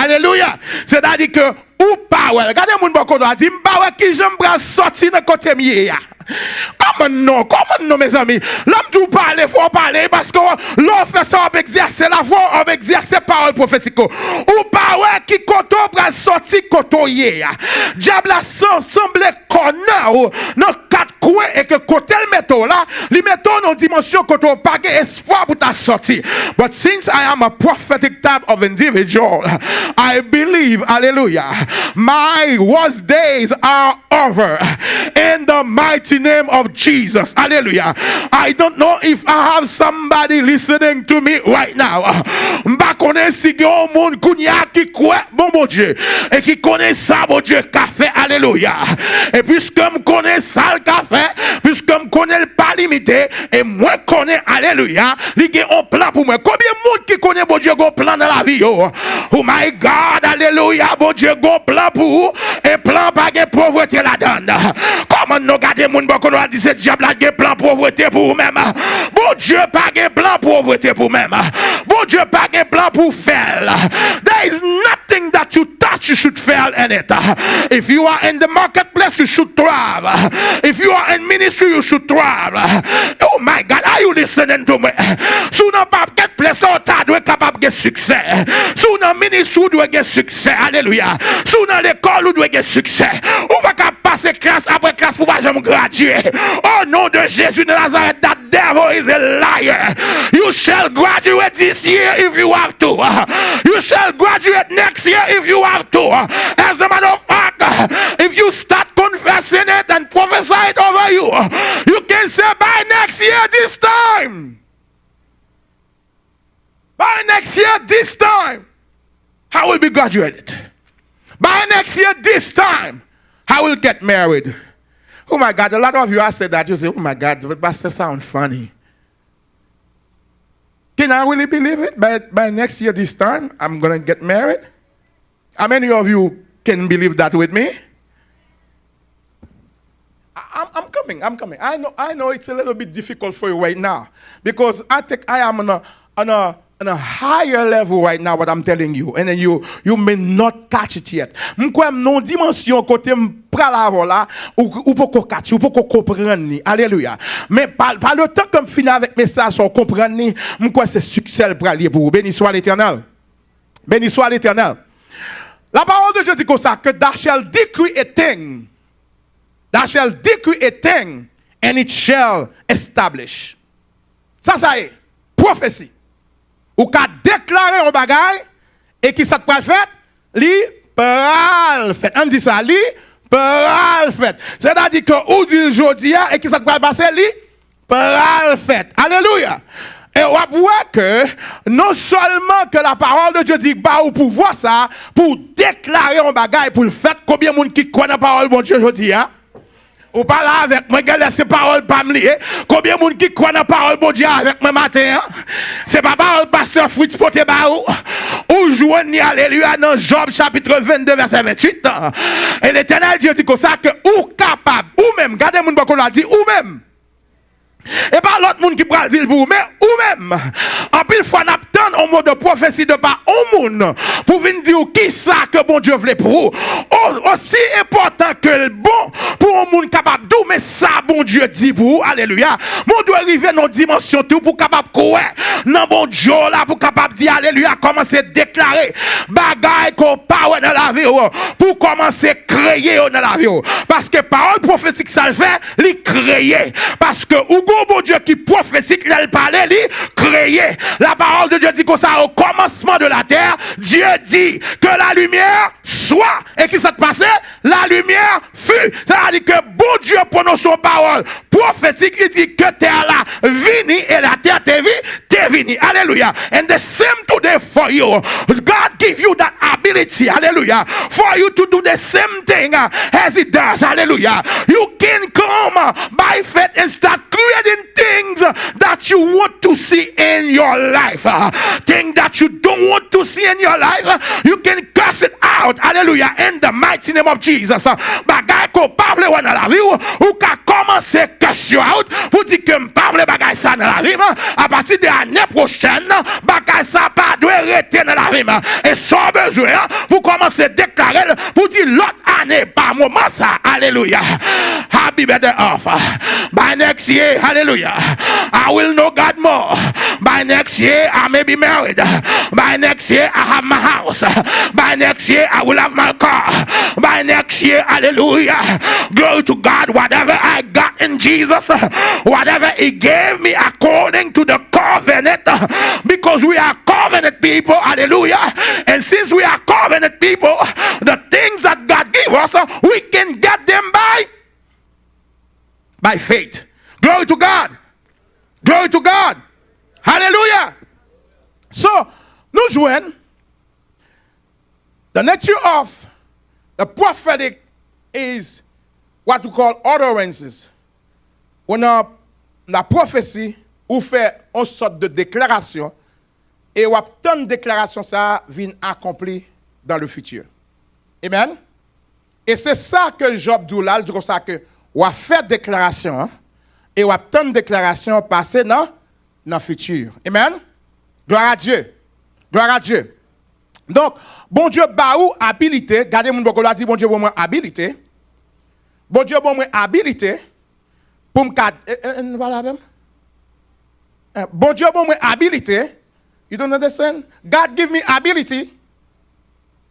Alléluia. C'est-à-dire que, ou pas, regardez mon bon côté, dit, m'pa qui j'aime sortir de côté mieux. Comment non, mes amis? L'homme tout parler, faut parler, parce que l'on fait ça, on exerce la foi, on exerce parole prophétique. Ou pas, qui koto pral sorti koto yé. Diable a semblé connaître dans quatre coins et que côté le métaux là, les métaux dans dimension koto pas espoir pour ta sortie. But since I am a prophetic type of individual, I believe, hallelujah, my worst days are over. In the mighty name of Jesus. Hallelujah. I don't know if I have somebody listening to me right now. M'pa connaît si yon moun kounya qui croit bon Dieu et qui connaît ça bon Dieu qu'a fait. Alléluia. Et puisque me connaît ça le qu'a fait, puisque me connaît le pas limité et moi connais alléluia, li gen un plan pour moi. Combien de monde qui connaît bon Dieu gon plan dans la vie yo? Oh my God, alléluia, bon Dieu gon plan pour et plan pas de pauvreté la donne. Comment nous garder moun bon qu'on dit ce diable a gen plan pauvreté pour vous-même. Bon Dieu pas gen plan pauvreté pour vous-même. Bon Dieu pas gen plan pour faire. There is nothing that you touch you should fail in it. If you are in the marketplace you should thrive. If you are in ministry you should thrive. Oh my God, are you listening to me? Sous dans marketplace on doit capable de succès. Sous dans ministry doit get succès. Alléluia. Sous dans l'école ou doit get succès. Ou pas capable passer classe après classe pour pas jamais graduer. Oh nom de Jésus de Nazareth, that devil is a liar. You shall graduate this year if you have to. You shall graduate next year if you have to. As a matter of fact, if you start confessing it and prophesy it over you, you can say by next year this time. By next year this time, I will be graduated. By next year this time, I will get married. Oh my God, a lot of you have said that. You say, oh my God, but that sounds funny. Can I really believe it? By next year this time, I'm going to get married? How many of you can believe that with me? I'm coming. I know it's a little bit difficult for you right now. Because I am on a higher level right now, what I'm telling you. And then you may not catch it yet. M'kwa non dimension côté m'pral avant là, ou pour catch, ou pour comprendre ni. Alléluia. Mais par le temps que m'fini avec message sur comprendre ni, m'kwa c'est succès le pral pour vous. Béni soit l'Éternel. Béni soit l'Éternel. La parole de Dieu dit comme ça, que thou shall decree a thing. Thou shall decree a thing, and it shall establish. Ça y est. Prophétie. Ou qu'a déclaré un bagay et qui ça peut fait, li pral fait. On dit ça, li pral fait. C'est-à-dire que ou dit aujourd'hui et qui ça peut passer, li pral fait. Alléluia. Et on voit que non seulement que la parole de Dieu dit bah ou pouvoir ça pour déclarer un bagay pour le fait, combien de monde qui croit dans la parole de Dieu aujourd'hui hein? Ou pas là avec moi, gars, ces paroles pas me lier. Combien de monde qui croit dans la parole de Dieu avec moi matin? C'est pas parole pasteur Fritz Poté Barou. Ou joignez alléluia dans Job chapitre 22 verset 28. Et l'Éternel Dieu dit comme ça que ou capable, ou même, regardez mon beaucoup l'a dit, ou même. Et pas l'autre monde qui prend le dire pour vous, mais ou même. En pile fois, on attend un mot de prophétie de pas au monde pour venir dire qui ça que bon Dieu voulait pour vous. Aussi important que le bon pour un monde capable d'où, mais ça bon Dieu dit pour vous. Alléluia. Mon doit arriver dans une dimension tout pour capable courir. Non bon Dieu là pour capable dire alléluia, commencer à déclarer bagaille qu'on parle dans la vie pour commencer à créer dans la vie. Parce que parole prophétique ça le fait, les créer. Parce que bon Dieu qui prophétique, il parlait, il créé. La parole de Dieu dit comme ça, au commencement de la terre, Dieu dit que la lumière soit. Et qui s'est passé? La lumière fut. C'est-à-dire que bon Dieu prononce son parole prophétique, il dit que terre là vini et la terre t'est vini. Alléluia. And the same today for you. God give you that ability. Hallelujah. For you to do the same thing as he does. Hallelujah. You can come by faith and start creating things that you want to see in your life. Things that you don't want to see in your life, you can cast it out out, hallelujah, in the mighty name of Jesus. Bagay ko pa vle wè nan la vie ou ka commencer question out pour dire que m'pa vle bagay ça dans la vie, à partir de l'année prochaine, bagay ça pas doit rester dans la vie. Et sans besoin, pour commencer à déclarer, pour dire l'autre année, par moment ça, hallelujah. Happy birthday off. By next year, hallelujah, I will know God more. By next year, I may be married. By next year, I have my house. By next year, I will have my car. By next year, hallelujah, glory to God, whatever I got in Jesus, whatever He gave me according to the covenant, because we are covenant people, hallelujah. And since we are covenant people, the things that God gave us, we can get them by faith. Glory to God. Glory to God. Hallelujah. So, nous joignons the nature of the prophetic is what we call utterances. On a la prophétie ou fait une sorte de déclaration et on obtient une déclaration ça vient accompli dans le futur. Amen. Et c'est ça que Job dit là, c'est comme ça que on a fait déclaration et on obtient une déclaration passée dans le futur. Amen. Gloire à Dieu. Gloire à Dieu. Donc, bon Dieu, baou habilité. Gardez mon boko là dit bon Dieu, bon moi habilité. Bon Dieu, bon moi habilité. Pour me voilà même. Bon Dieu, bon moi habilité. You don't understand? God give me ability.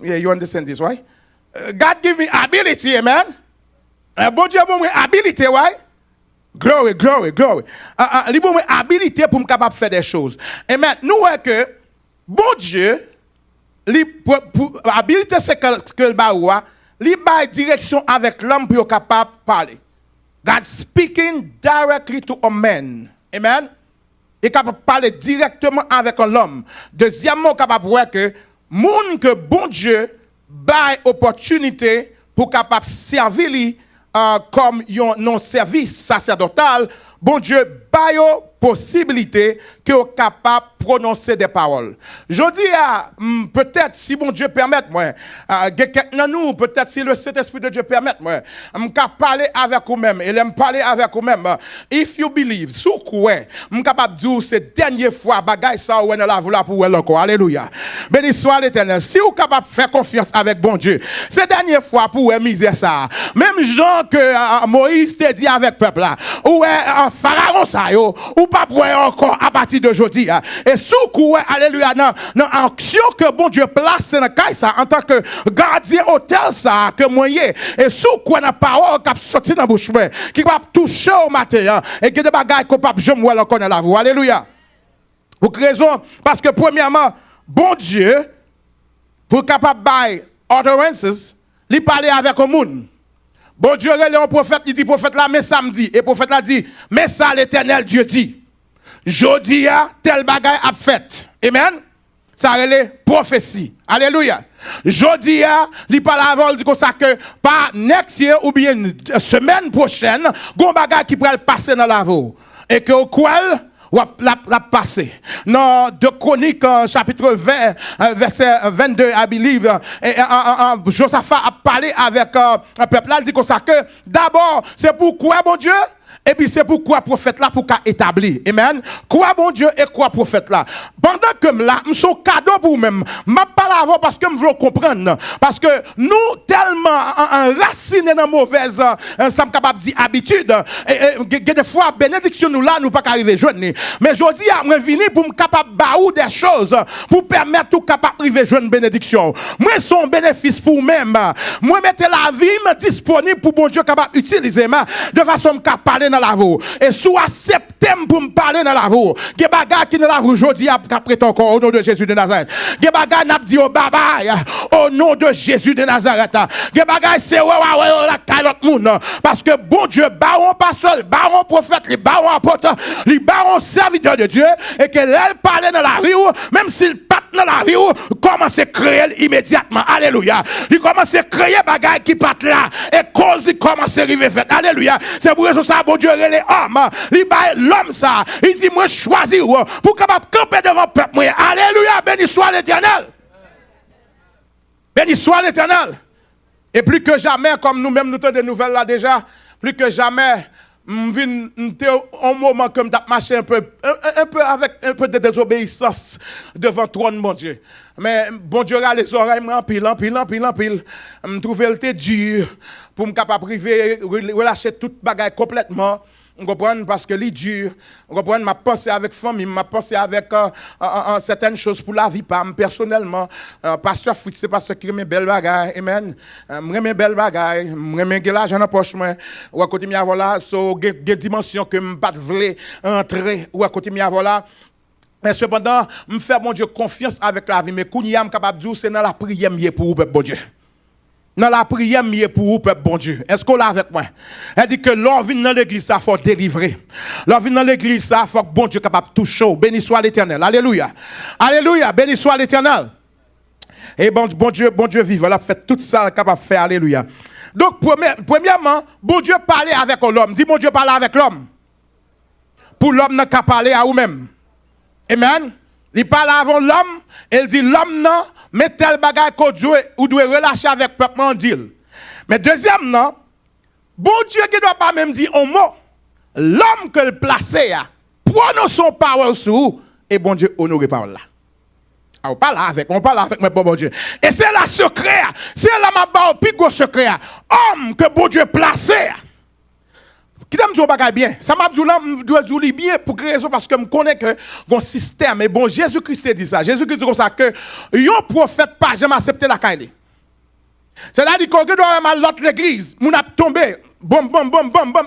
Yeah, you understand this, right? God give me ability, amen. Bon Dieu, bon moi habilité, right? Glory, glory, glory. Il bon moi habilité pour me capable faire des choses. Amen. Nous voyons que bon Dieu, habilité c'est que le baoua, il a direction avec l'homme pour capable parler. God speaking directly to a man. Amen. Il est capable de parler directement avec l'homme. Deuxièmement, capable de voir que monde que bon Dieu bail opportunité pour capable servir comme un non service sacerdotal, bon Dieu bail possibilité que est capable de prononcer des paroles. Je dis peut-être si bon Dieu permet moi, nous peut-être si le Saint-Esprit de Dieu permet moi, capable parler avec vous-même et l'aime parler avec vous-même. If you believe, sous quoi, capable dire c'est dernière fois bagaille ça ou dans la voula pour elle encore. Alléluia. Béni soit l'Éternel. Si vous capable faire confiance avec bon Dieu, c'est dernière fois pour misère ça. Même Jean que Moïse t'a dit avec peuple là, ou Pharaon ça yo, ou pas pour encore à partir d'aujourd'hui. Et sous quoi, alléluia, dans l'action que bon Dieu place dans le ça en tant que gardien hôtel ça que moyen et sous quoi la parole qui sorti dans bouche qui va toucher au matin et que des bagages qu'on pas jamais voir encore dans la voix. Alléluia. Pour quelle raison? Parce que premièrement, bon Dieu pour capable bail utterances, il parlait avec un monde. Bon Dieu, le prophète, il dit prophète là, mais samedi. Et prophète là dit, mais ça l'Éternel Dieu dit. Jodi a tel bagay a fait. Amen. Ça relève prophétie. Alléluia. Jodi a li parle avant dit comme ça que par next year ou bien semaine prochaine, gon bagay qui pral passer dans la vie. Et que quoi la passer. Dans 2 Chroniques chapitre 20 verset 22 I believe Josaphat a parlé avec un peuple là, il dit comme ça que d'abord c'est pourquoi bon Dieu. Et puis c'est pourquoi prophète là pour qu'a établi. Amen. Quoi bon Dieu et quoi prophète là. Pendant que là, son cadeau pour même. M'a parlé avant parce que me veux comprendre. Parce que nous tellement enracinés dans mauvaise ça me capable dire habitude et des fois bénédiction nous là nous pas arriver joindre. Mais je dis à moi venir pour me capable baou des choses pour permettre tout capable arriver joindre bénédiction. Moi son bénéfice pour même. Moi mettre la vie disponible pour bon Dieu capable utiliser de façon capable dans la voix. Et sous septembre pour me parler dans la voix. Ge bagay qui dans la voix aujourd'hui après ton corps au nom de Jésus de Nazareth. Ge bagay n'a dit au bye bye au nom de Jésus de Nazareth. Ge bagay c'est la calotte moun parce que bon Dieu baron pasteur, baron prophète, les baron apôtre, les baron serviteur de Dieu et que elle parle dans la vie même s'il part dans la vie commence à créer immédiatement. Alléluia. Il commence à créer bagay qui part là et cause il commence à arriver fait. Alléluia. C'est pour ça bon Dieu les hommes, il baille l'homme ça. Il dit moi choisir pour capable camper devant le peuple. Alléluia, béni soit l'Éternel. Béni soit l'Éternel. Et plus que jamais, comme nous-mêmes nous avons des nouvelles là déjà, plus que jamais, un moment comme d'ap marché un peu avec un peu de désobéissance devant le trône, mon Dieu. Mais bon Dieu a les oreilles en pile. Me trouver le té dur pour me capable priver, relâcher toute bagaille complètement. On comprend parce que les dur. On comprend ma pensée avec famille, ma pensée avec certaines choses pour la vie, pas personnellement. Pasteur Fritz, c'est parce que mes belles bagailles, amen. Mes belles bagailles, mes l'argent dans poche moi. Ou à côté de voilà, so des dimensions que me pas vle entrer ou à côté de voilà. Mais cependant, me faire mon Dieu confiance avec la vie, mais kounya me capable dire c'est dans la prière pour vous peuple bon Dieu. Dans la prière, pour vous, peuple bon Dieu. Est-ce qu'on l'a avec moi? Elle dit que l'on vient dans l'église, ça faut délivrer. L'on vient dans l'église, ça faut que bon Dieu capable de toucher. Béni soit l'Éternel. Alléluia. Alléluia. Béni soit l'Éternel. Et bon Dieu vive. Elle a fait tout ça capable de faire. Alléluia. Donc, premièrement, bon Dieu parlait avec l'homme. Dis bon Dieu parle avec l'homme. Pour l'homme n'a qu'à parler à vous-même. Amen. Il parle avant l'homme. Il dit l'homme non. Mais tel bagage qu'on doit relâcher avec le peuple en deal. Mais deuxièmement, bon Dieu qui ne doit pas même dire un mot. L'homme que le placé a, prononce son parole sur vous, et bon Dieu honore parole là. On parle avec mon bon Dieu. Et c'est la secret, c'est la ma plus gros secret. Homme que bon Dieu placé. Qui t'aime dire bagay bien. Ça m'a dit là, je dois dire bien pour quelle raison parce que je connais que mon système. Et bon, Jésus-Christ dit ça. Jésus-Christ dit comme ça que un prophète pas jamais accepté la caille. C'est-à-dire qu'on doit mal l'autre l'église, mon a tombé. Bom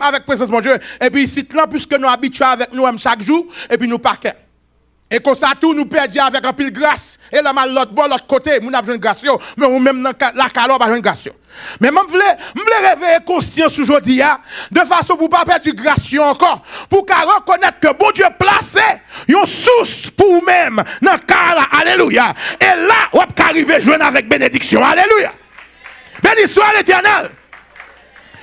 avec présence mon Dieu. Et puis ici là puisque nous habitués avec nous chaque jour et puis nous parquet. Et comme ça tout nous perdons avec un pile grâce et là mal l'autre côté, nous avons une grâce mais ou même dans la calor pas une grâce. Mais je voulais réveiller conscience aujourd'hui de façon pour pas perdre grâce encore pour reconnaître que bon Dieu placé une source pour vous-même dans cas alléluia. Et là on peut arriver joindre avec bénédiction. Alléluia. Béni soit l'Éternel.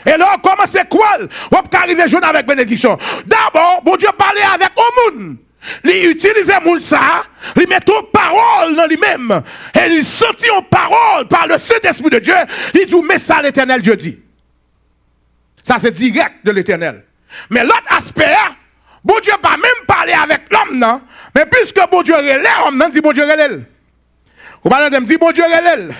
Et là, on commence quoi? On peut arriver joindre avec bénédiction. D'abord, bon Dieu parlait avec au monde. Il utilisait moun ça, il met une parole dans lui-même. Et il sortit une parole par le Saint-Esprit de Dieu. Il dit, mais ça l'Éternel Dieu dit. Ça c'est direct de l'Éternel. Mais l'autre aspect, bon Dieu pas même parler avec l'homme, non. Mais puisque bon Dieu relève l'homme, non, dit bon Dieu relève. Vous parlez de me dire, bon Dieu relève.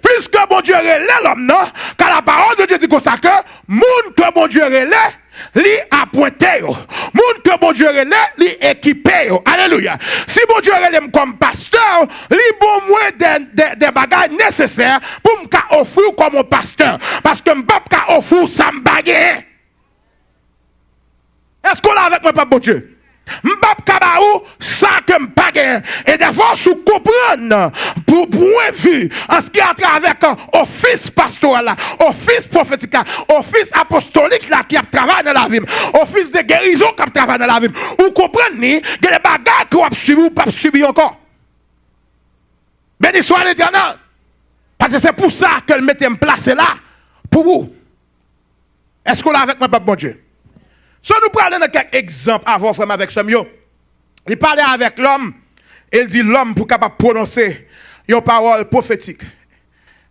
Puisque bon Dieu relève l'homme, non, car la parole de Dieu dit comme ça que, moun que bon Dieu relève, li appointé. Moun que bon Dieu relève, li équipé. Alléluia. Si bon Dieu relève comme pasteur, li bon moins des bagages nécessaires pour me offrir comme un pasteur. Parce que m'pap ka offrir ça m'bagay. Est-ce qu'on l'a avec moi, papa bon Dieu? M'bap kabaou, ça que m'bagay. Et des fois, sous comprendre, pour point vu, en ce qui a travers avec un office pastoral, office prophétique, office apostolique là, qui a travaillé dans la vie, office de guérison qui a travaillé dans la vie. Vous comprenez, que les bagages qu'on a subi ou pas subi encore. Béni soit l'Éternel. Parce que c'est pour ça qu'elle m'était placé là, pour vous. Est-ce qu'on l'a avec moi, papa bon Dieu? Si nous prenons quelques exemples avant frère avec ce mieux, il parlait avec l'homme, il dit l'homme pour capable prononcer une parole prophétique.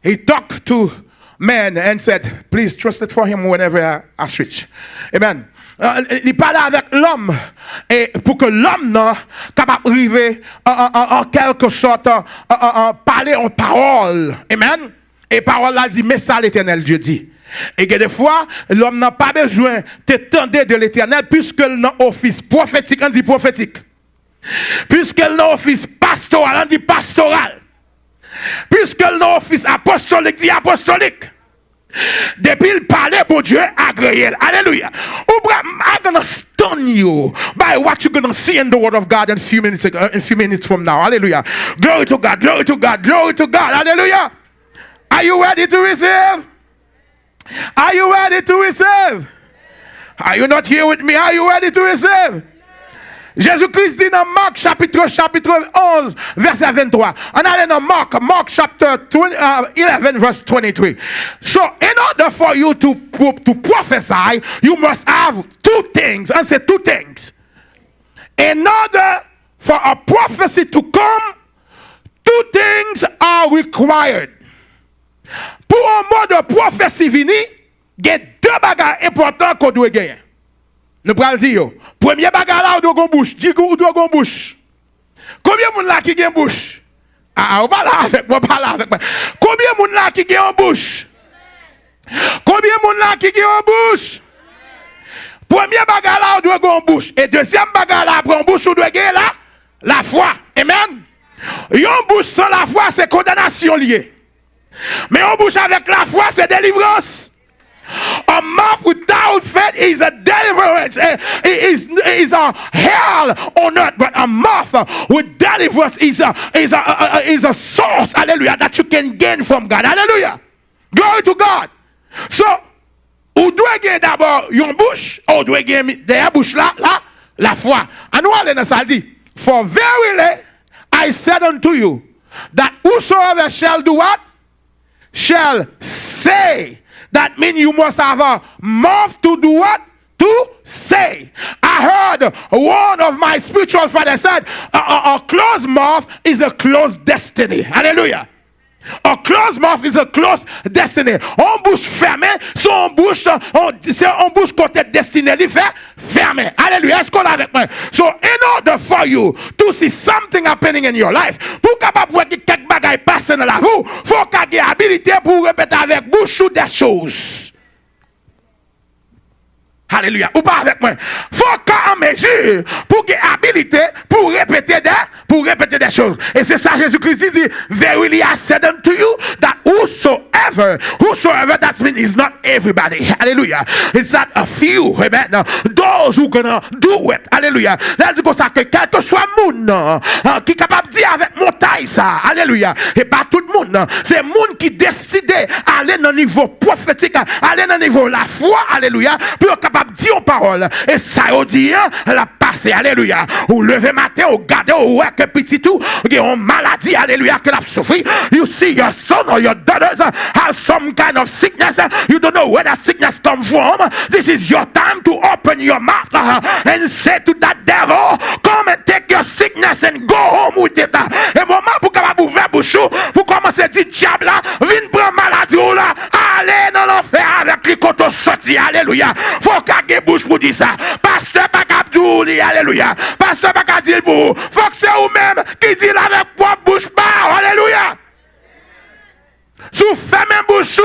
He talked to man and said, please trust it for him whenever I switch. Amen. Il parlait avec l'homme et pour que l'homme non capable arriver en quelque sorte parler en parole. Amen. Et parole là dit mais ça l'Éternel Dieu dit. Et que des fois, l'homme n'a pas besoin de tendre de l'Éternel puisque n'a office prophétique, on dit prophétique. Puisque n'a office pastoral, on dit pastoral. Puisque n'a office apostolique, dit apostolique. Depuis il parlait, bon Dieu, agréé. Alléluia. I'm gonna stun you by what you're gonna see in the Word of God in a few minutes from now. Hallelujah. Glory to God, glory to God, glory to God. Hallelujah. Are you ready to receive? Are you ready to receive? Are you not here with me? Are you ready to receive? Jésus-Christ dit dans Marc chapitre 11 verset 23. On allait dans Mark chapter 11 verse 23. So in order for you to prophesy, you must have two things. And say two things. In order for a prophecy to come, two things are required. Pour un mot de prophétie vini, il y a deux bagages importants qu'on doit gagner. Nous allons dire, premier bagage là, on doit avoir bouche. Dis qu'on doit avoir bouche. Combien de monde là qui a une bouche? Ah, on parle avec moi, parle avec moi. Combien de monde là qui a une bouche? Combien de monde là qui a une bouche? Premier bagage là, on doit avoir une bouche. Et deuxième bagage là, après une bouche, on doit gagner là, la foi. Amen. Une bouche sans la foi, c'est condamnation liée. Mais une bouche avec la foi, c'est délivrance. A mouth without faith is a deliverance. Is a hell on earth, but a mouth with deliverance is a source. Hallelujah, that you can gain from God. Hallelujah. Glory to God. So, ou doit gagner d'abord une bouche, ou doit gagner derrière bouche là, la foi. And nous allons dans ça dit, for verily I said unto you that whosoever shall do what? Shall say. That means you must have a mouth to do what? To say. I heard one of my spiritual fathers said, a closed mouth is a closed destiny. Hallelujah. A closed mouth is a closed destiny. On bouche fermée, c'est on bouche côté destiné, il fait fermé. Hallelujah. Est-ce qu'on a avec moi? So, in order for you to see something happening in your life, pour capable voir quelque bagaille passer dans la vie, faut qu'il y ait habilité pour répéter avec bouche des choses. Alléluia. Ou pas avec moi. Faut qu'en mesure pour qu'il y ait habilité pour répéter des choses. Et c'est ça Jésus-Christ dit, verily I said unto you that whosoever, that means is not everybody. Hallelujah. It's not a few. Amen. Those who gonna do it. Hallelujah. Là, dit comme ça que quel que soit monde qui est capable de dire avec montagne ça. Alléluia. Et pas tout le monde. C'est monde qui décide aller dans le niveau prophétique, aller dans le niveau la foi. Alléluia. Pour capable dire aux paroles et ça veut dire la passé alléluia ou lever matin ou garder ou ouais que petit tout qui ont maladie alléluia que la souffrir you see your son or your daughters have some kind of sickness you don't know where that sickness come from this is your time to open your mouth and say to that devil come and take your sickness and go home with it et moment pour capable ouvrir bouche pour commencer à dire diable là viens prendre maladie ou là allez dans l'enfer avec les côtés sortis alléluia faut qu'à bouche pour dire ça. Pasteur Bakabdouli, alléluia. Pasteur Bakadil pour faut que c'est vous-même qui dit là avec propre bouche pas, alléluia. Sous fermez bouche,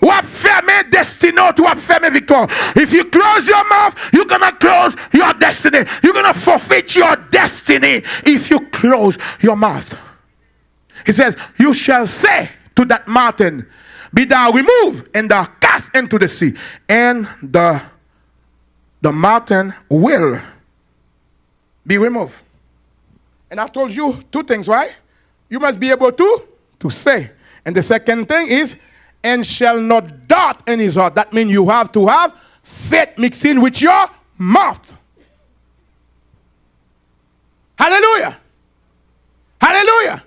ou fermez destinée, ou fermez victoire. If you close your mouth, you're gonna close your destiny. You're gonna forfeit your destiny if you close your mouth. He says, you shall say to that mountain, be thou removed and thou cast into the sea, and the mountain will be removed. And I told you two things, right? You must be able to say. And the second thing is, and shall not doubt in his heart. That means you have to have faith mixed in with your mouth. Hallelujah. Hallelujah.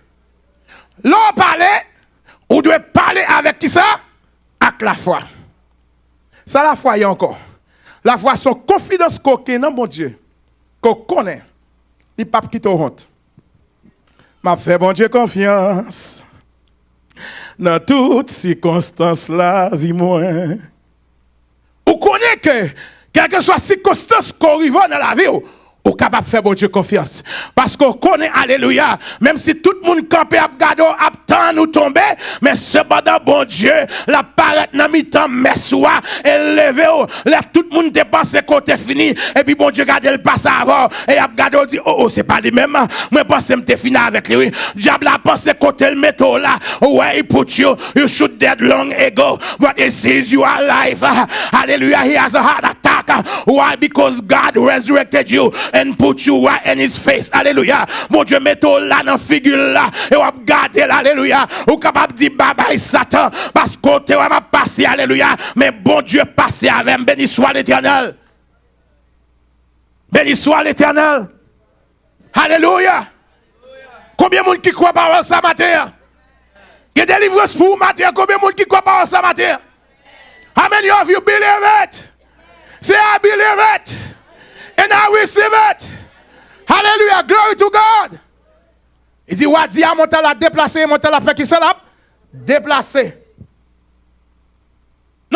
L'on parlait, on doit parler avec qui ça? Avec la foi. Ça, la foi, il y a encore. La foi, son confidence coquée dans mon Dieu, qu'on connaît, il ne peut pas quitter honte. M'a fait bon Dieu confiance. Dans toutes circonstances, la vie moins. Vous connaissez que, quelle que soit circonstance qu'on arrive dans la vie, ou capable de faire bon Dieu confiance. Parce qu'on connaît, alléluia, même si tout le monde campé à gado, à temps nous tomber, mais cependant, bon Dieu, la paraît dans mi-temps, mais soit, élevé, là, tout le monde dépasse côté fini, et puis bon Dieu, garde le passe avant, et à gado dit, oh, c'est pas les mêmes, moi, pense que je fini avec lui. Diable a pensé côté le métaux là, where he put you, you should dead long ago, but he sees you alive. Hallelujah, he has a heart attack. Why? Because God resurrected you and put you right in his face. Alléluia. Mon Dieu, mettez là dans figure là et on va garder alléluia. Ou capable dire bye bye Satan parce que tu vas passer alléluia. Mais bon Dieu passé avec béni soit l'Éternel. Béni soit l'Éternel. Alléluia. Combien de monde qui croit par ça matin? Il y a des livres pour matin. Combien de monde qui croit par ça matin? How many of you believe it? Say I believe it. And I receive it. Hallelujah. Glory to God. Il dit, ouais, dit à mon tel a déplacé, mon tel a fait qui ça là? Déplacé.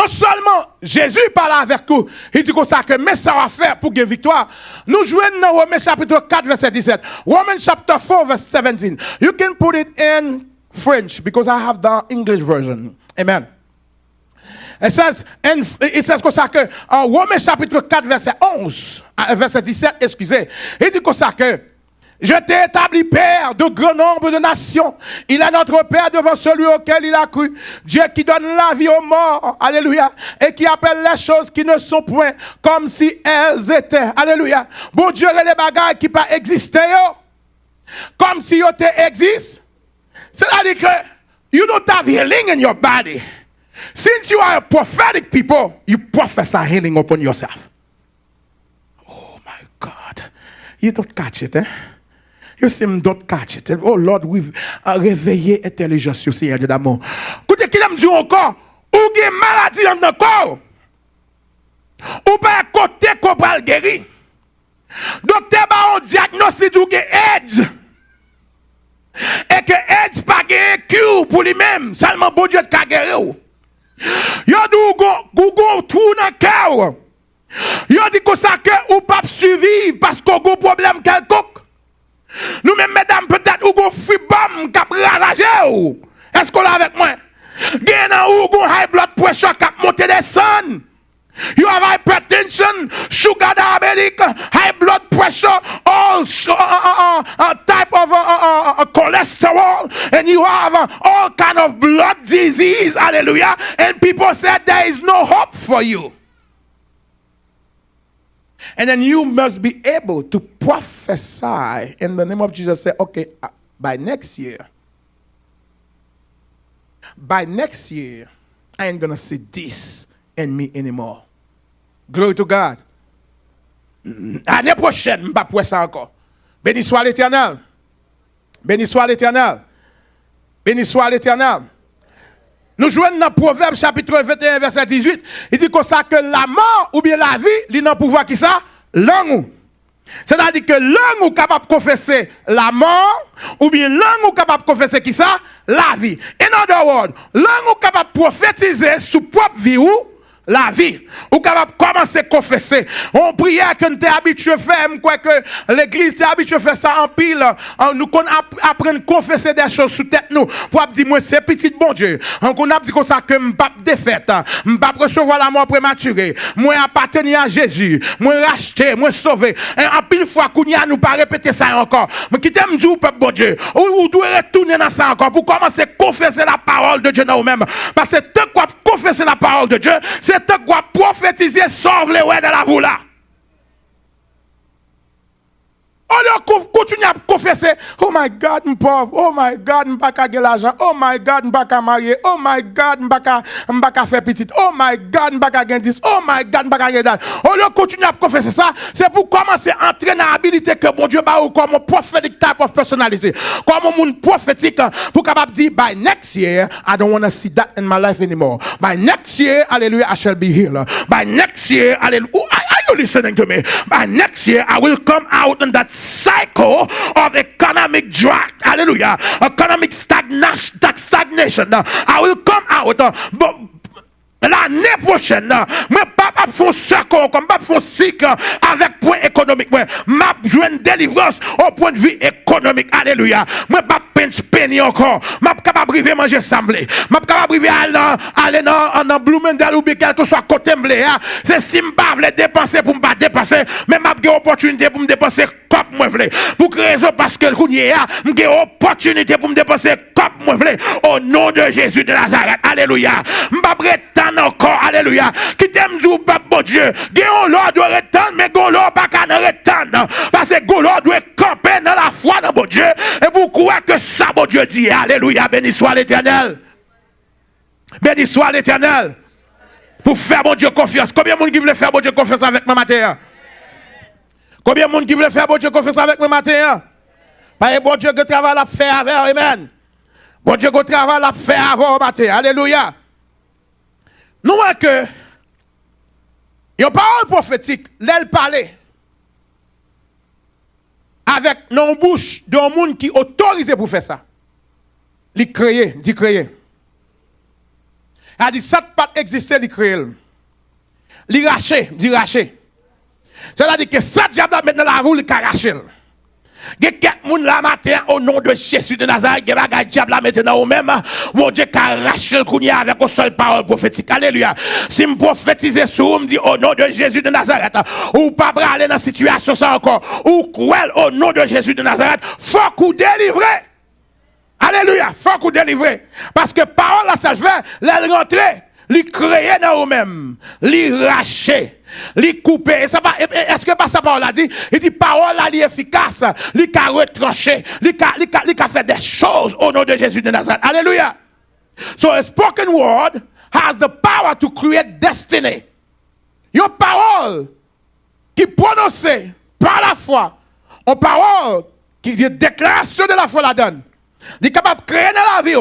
non seulement Jésus parle avec vous, il dit comme ça que mais ça va faire pour gagner victoire. Nous jouons dans Romains chapitre 4 verset 17. Romans chapter 4 verse 17. You can put it in French because I have the English version. Amen. It says comme ça que en Romains chapitre 4 verset 11, verset 17, excusez. Il dit comme ça que je t'ai établi père de grand nombre de nations. Il est notre père devant celui auquel il a cru. Dieu qui donne la vie aux morts. Alléluia. Et qui appelle les choses qui ne sont point comme si elles étaient. Alléluia. Bon Dieu, les bagailles qui pas existé comme si ils existent. C'est-à-dire que you don't have healing in your body. Since you are a prophetic people, you prophesy healing upon yourself. Oh my God. You don't catch it, eh? You see, don't catch it. Oh Lord, we've réveillé intelligence, Seigneur Dieu d'amour. Écoutez, qui aime dire encore, ou une maladie dans le corps, ou pas un côté qu'on va le guérir. Docteur va un diagnostic ou que AIDS. Et que AIDS pas un cure pour lui-même, seulement bon Dieu qui a guéri. Yo dit ou tout dans le cœur. Yo dit que ça que ou pas survivre parce qu'on a un problème quelconque. Nous même mesdames peut-être ou gon fibom qui a ravagé ou. Est-ce qu'on l'a avec moi? Gen ou gon high blood pressure qui a monté descend. You have hypertension, sugar diabetic, high blood pressure, all type of cholesterol, and you have all kind of blood disease. Hallelujah. And people said there is no hope for you. And then you must be able to prophesy in the name of Jesus. Say, okay, by next year, I ain't gonna see this in me anymore. Glory to God. L'année prochaine, je ne vais pas pouvoir ça encore. Béni soit l'Éternel. Béni soit l'Éternel. Béni soit l'Éternel. Nous jouons dans Proverbe chapitre 21, verset 18. Il dit comme ça que la mort ou bien la vie, il n'a pouvoir qui ça? Langue. C'est-à-dire que langue est capable de confesser la mort ou bien langue est capable de confesser qui ça? La vie. In other words, langue est capable de prophétiser sous propre vie ou la vie. Ou capable de commencer à confesser. On prière que nous sommes habitués à faire, quoi que l'église est habituée à faire ça en pile. Nous apprenons à confesser des choses sous tête nous. Pour dire, moi, c'est petit bon Dieu. On a dit comme ça que je ne pas défaite. Je ne pas recevoir la mort prématurée. Moi, appartenir à Jésus. Moi, racheter, moi, sauver. Et en pile fois, qu'on y a, nous pas répéter ça encore. Mais qui t'aime dire, peuple bon Dieu. Ou doit retourner dans ça encore pour commencer à confesser la parole de Dieu dans nous-mêmes. Parce que tant qu'on confesser la parole de Dieu, c'est tant qu'on prophétiser, sauve les ouais de la vous là. On continue à confesser. Oh my God, je suis pauvre. Oh my God, je ne peux pas gagner l'argent. Oh my God, je ne peux pas marier. Oh my God, je ne peux pas faire petite. Oh my God, je ne peux pas gagner 10. Oh my God, je ne peux pas gagner d'âge. On continue à confesser ça. C'est pour commencer à entrer dans l'habilité que mon Dieu a ou comme un prophetic type of personality. Comme un monde prophétique pour capable dire, by next year, I don't want to see that in my life anymore. By next year, hallelujah, I shall be healed. By next year, hallelujah. Are you listening to me? By next year, I will come out in that cycle of economic drag, hallelujah, economic stagnation. I will come out, but l'année prochaine, je ne vais pas faire un cercle, comme pas faire un cycle avec point économique. Je vais une délivrance au point de vue économique. Alléluia. Je ne vais pas pinch penny encore. Je suis capable de manger samblé. Je suis capable de aller dans Bloomingdale ou bien quel que soit côté blé. C'est si je ne veux dépenser pour ne pas dépenser, mais je vais opportunité pour me dépenser comme je veux. Pour que raison parce que je vais opportunité pour me dépenser comme je veux. Au nom de Jésus de Nazareth. Alléluia. Je ne vais pas encore, alléluia, qui t'aime du peuple bon Dieu, Géon l'or doit retendre, mais Géon l'or pas qu'à retendre, parce que Géon l'or doit camper dans la foi de bon Dieu, et vous croyez que ça bon Dieu dit, alléluia, béni soit l'Éternel, béni soit l'Éternel, pour faire bon Dieu confiance. Combien de monde qui veut faire bon Dieu confiance avec moi matin? Combien de monde qui veut faire bon Dieu confiance avec moi matin? Parce que bon Dieu qui travaille à faire avec, amen. Bon Dieu qui travaille à faire avant matin, alléluia. Nous voyons que une parole prophétique, l'elle parlait avec nos bouches d'un monde qui est autorisé pour faire ça. Il créé, dit créer. Elle a dit, ça n'a pas existé, il crée. Il raché, dit raché. C'est-à-dire que ça, diable, maintenant, la roue, il a raché. Il y a quelqu'un là matin au nom de Jésus de Nazareth, il y a des diable là maintenant au même. Mon Dieu qui arrache le cognac avec une seule parole prophétique. Alléluia. Si je prophétise sur vous, me dit au nom de Jésus de Nazareth, ou pas aller dans la situation ça encore, ou quoi au nom de Jésus de Nazareth, faut qu'on délivre. Alléluia. Faut qu'on délivre. Parce que parole là, ça je vais, les rentrer, les créer dans vous-même, les racher. Li couper, est-ce que pas sa parole a dit? Il dit parole là, li efficace, li ka retrancher, li ka fait des choses au nom de Jésus de Nazareth. Alléluia. So a spoken word has the power to create destiny. Your parole qui prononcée par la foi, une parole qui est déclaration de la foi la donne. Il est capable de créer dans la vie,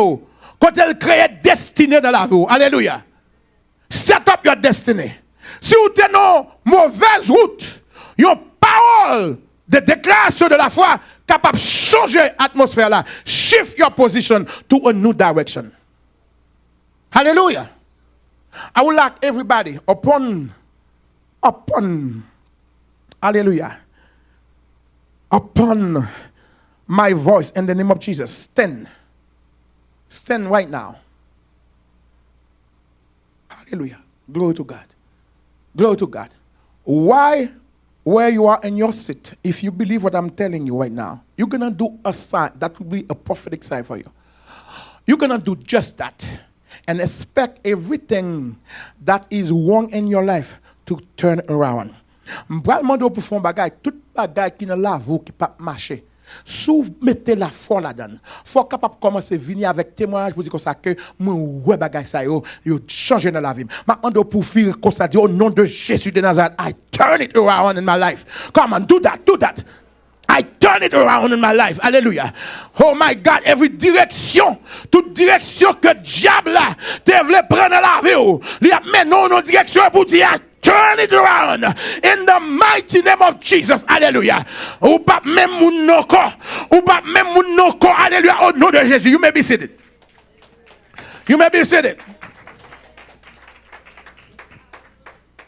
quand elle crée destinée dans la vie. Alléluia. Set up your destiny. Si vous êtes dans mauvaise route, une parole de déclaration de la foi capable de changer l'atmosphère là. Shift your position to a new direction. Hallelujah. I would like everybody upon, hallelujah, upon my voice in the name of Jesus. Stand right now. Hallelujah. Glory to God. Glory to God. Why, where you are in your seat, if you believe what I'm telling you right now, you're going to do a sign that will be a prophetic sign for you. You're going to do just that and expect everything that is wrong in your life to turn around. M'bral pour faire bagay, tout bagay qui ne la vous qui pas marcher. Si mettez la foi là-dedans, faut capable commencer à venir avec témoignage pour dire comme ça que moi ouais bagay ça yo changer dans la vie. Maintenant pour faire comme ça dire au nom de Jésus de Nazareth, I turn it around in my life. Come on, do that. I turn it around in my life. Hallelujah. Oh my God, every direction, toute direction que diable là te voulait prendre dans la vie, il a mis non direction pour dire turn it around in the mighty name of Jesus. Hallelujah. Ou pas même moun noko. Hallelujah. Au nom de Jésus. You may be seated.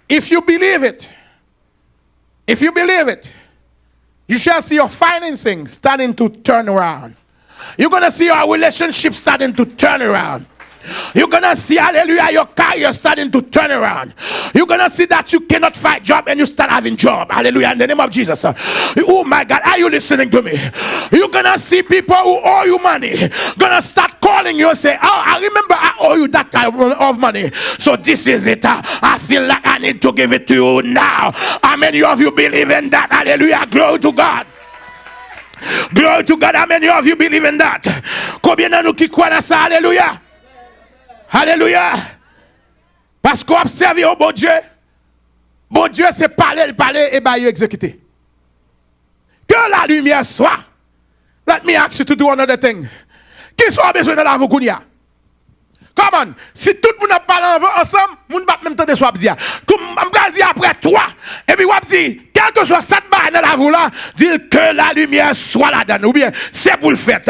If you believe it, you shall see your financing starting to turn around. You're going to see your relationship starting to turn around. You're going to see, hallelujah, your career starting to turn around. You're going to see that you cannot find job and you start having job. Hallelujah, in the name of Jesus. Oh my God, are you listening to me? You're going to see people who owe you money going to start calling you and say, oh, I remember I owe you that kind of money. So this is it. I feel like I need to give it to you now. How many of you believe in that? Hallelujah, glory to God. Glory to God. How many of you believe in that? Combien de nous qui croient dans ça? Hallelujah. Alléluia. Parce qu'on observe au bon Dieu. Bon Dieu, c'est parler et bailler exécuter. Que la lumière soit. Let me ask you to do another thing. Qui soit besoin de la voucounia? Come on. Si tout le monde parle ensemble, le monde va même temps de soit dire. Comme je dis après toi. Et puis, on dit, quel que soit cette barre dans la voie là, dit que la lumière soit là-dedans. Ou bien, c'est pour le faire.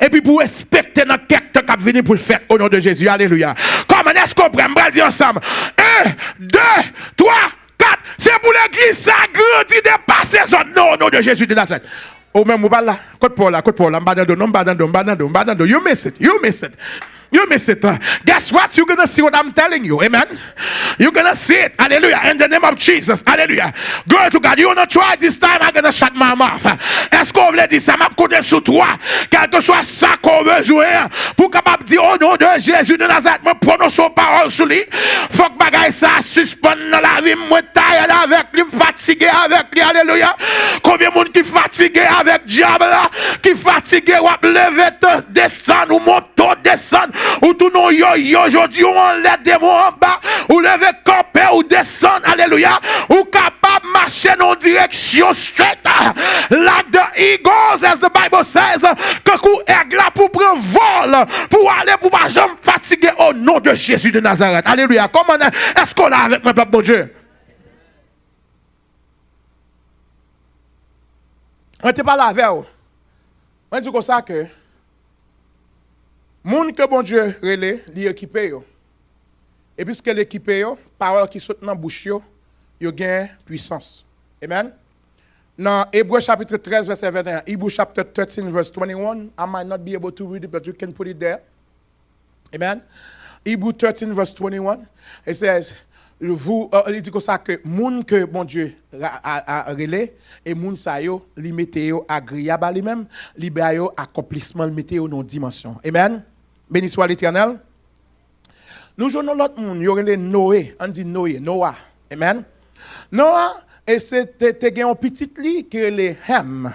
Et puis, pour respecter notre quelqu'un qui venu pour le faire au nom de Jésus. Alléluia. Comment est-ce qu'on prend? On va dire ensemble. 1, 2, 3, 4. C'est pour l'église, ça grandit, dépasser son nom au nom de Jésus de Nazareth. Oh, même, on va là. Côte pour là. You miss it. You miss it. Guess what? You're going to see what I'm telling you. Amen. You're going to see it. Hallelujah. In the name of Jesus. Hallelujah. Glory to God. You want to try this time? I'm going to shut my mouth. Est-ce qu'on veut dire ça? M'a côté sous toi. Quel que soit ça qu'on veut jouer. Pour capable dire au nom de Jésus de Nazareth, me prononce aux paroles sur lui. Faut que bagaille ça suspend dans la vie. Moi taille avec lui. Fatigué avec lui. Alléluia. Combien de monde qui fatigué avec diable là? Qui fatigué ou lever, descendre ou monter, descendre. Ou tout non yo aujourd'hui on les démons en bas ou lever camper ou descendre alléluia ou capable marcher dans direction straight like the eagles as the Bible says que coup aigle pour prendre vol pour aller pour pas jamais fatiguer au nom de Jésus de Nazareth. Alléluia. Comment est-ce qu'on a avec mon peuple bon Dieu? On était pas là avec vous. On dit comme ça que moun que bon Dieu relé, li équipé yo. Et puisque l'équipe est, parole qui saute dans la bouche, yo gagne puissance. Amen. Dans Hébreux chapitre 13, verset 21, Hebrew chapter 13, verse 21, I might not be able to read it, but you can put it there. Amen. Hebrew 13, verse 21, it says, il dit comme ça que moun que bon Dieu a relé et moun sa yo li mette yo agréable à lui-même, li ba yo accomplissement mette yo dans dimension. Amen. Béni soit l'Éternel. Nous jouons l'autre monde, yo relé Noé, on dit Noé, Noah. Amen. Noah et c'était un petit lit qui est le Hem.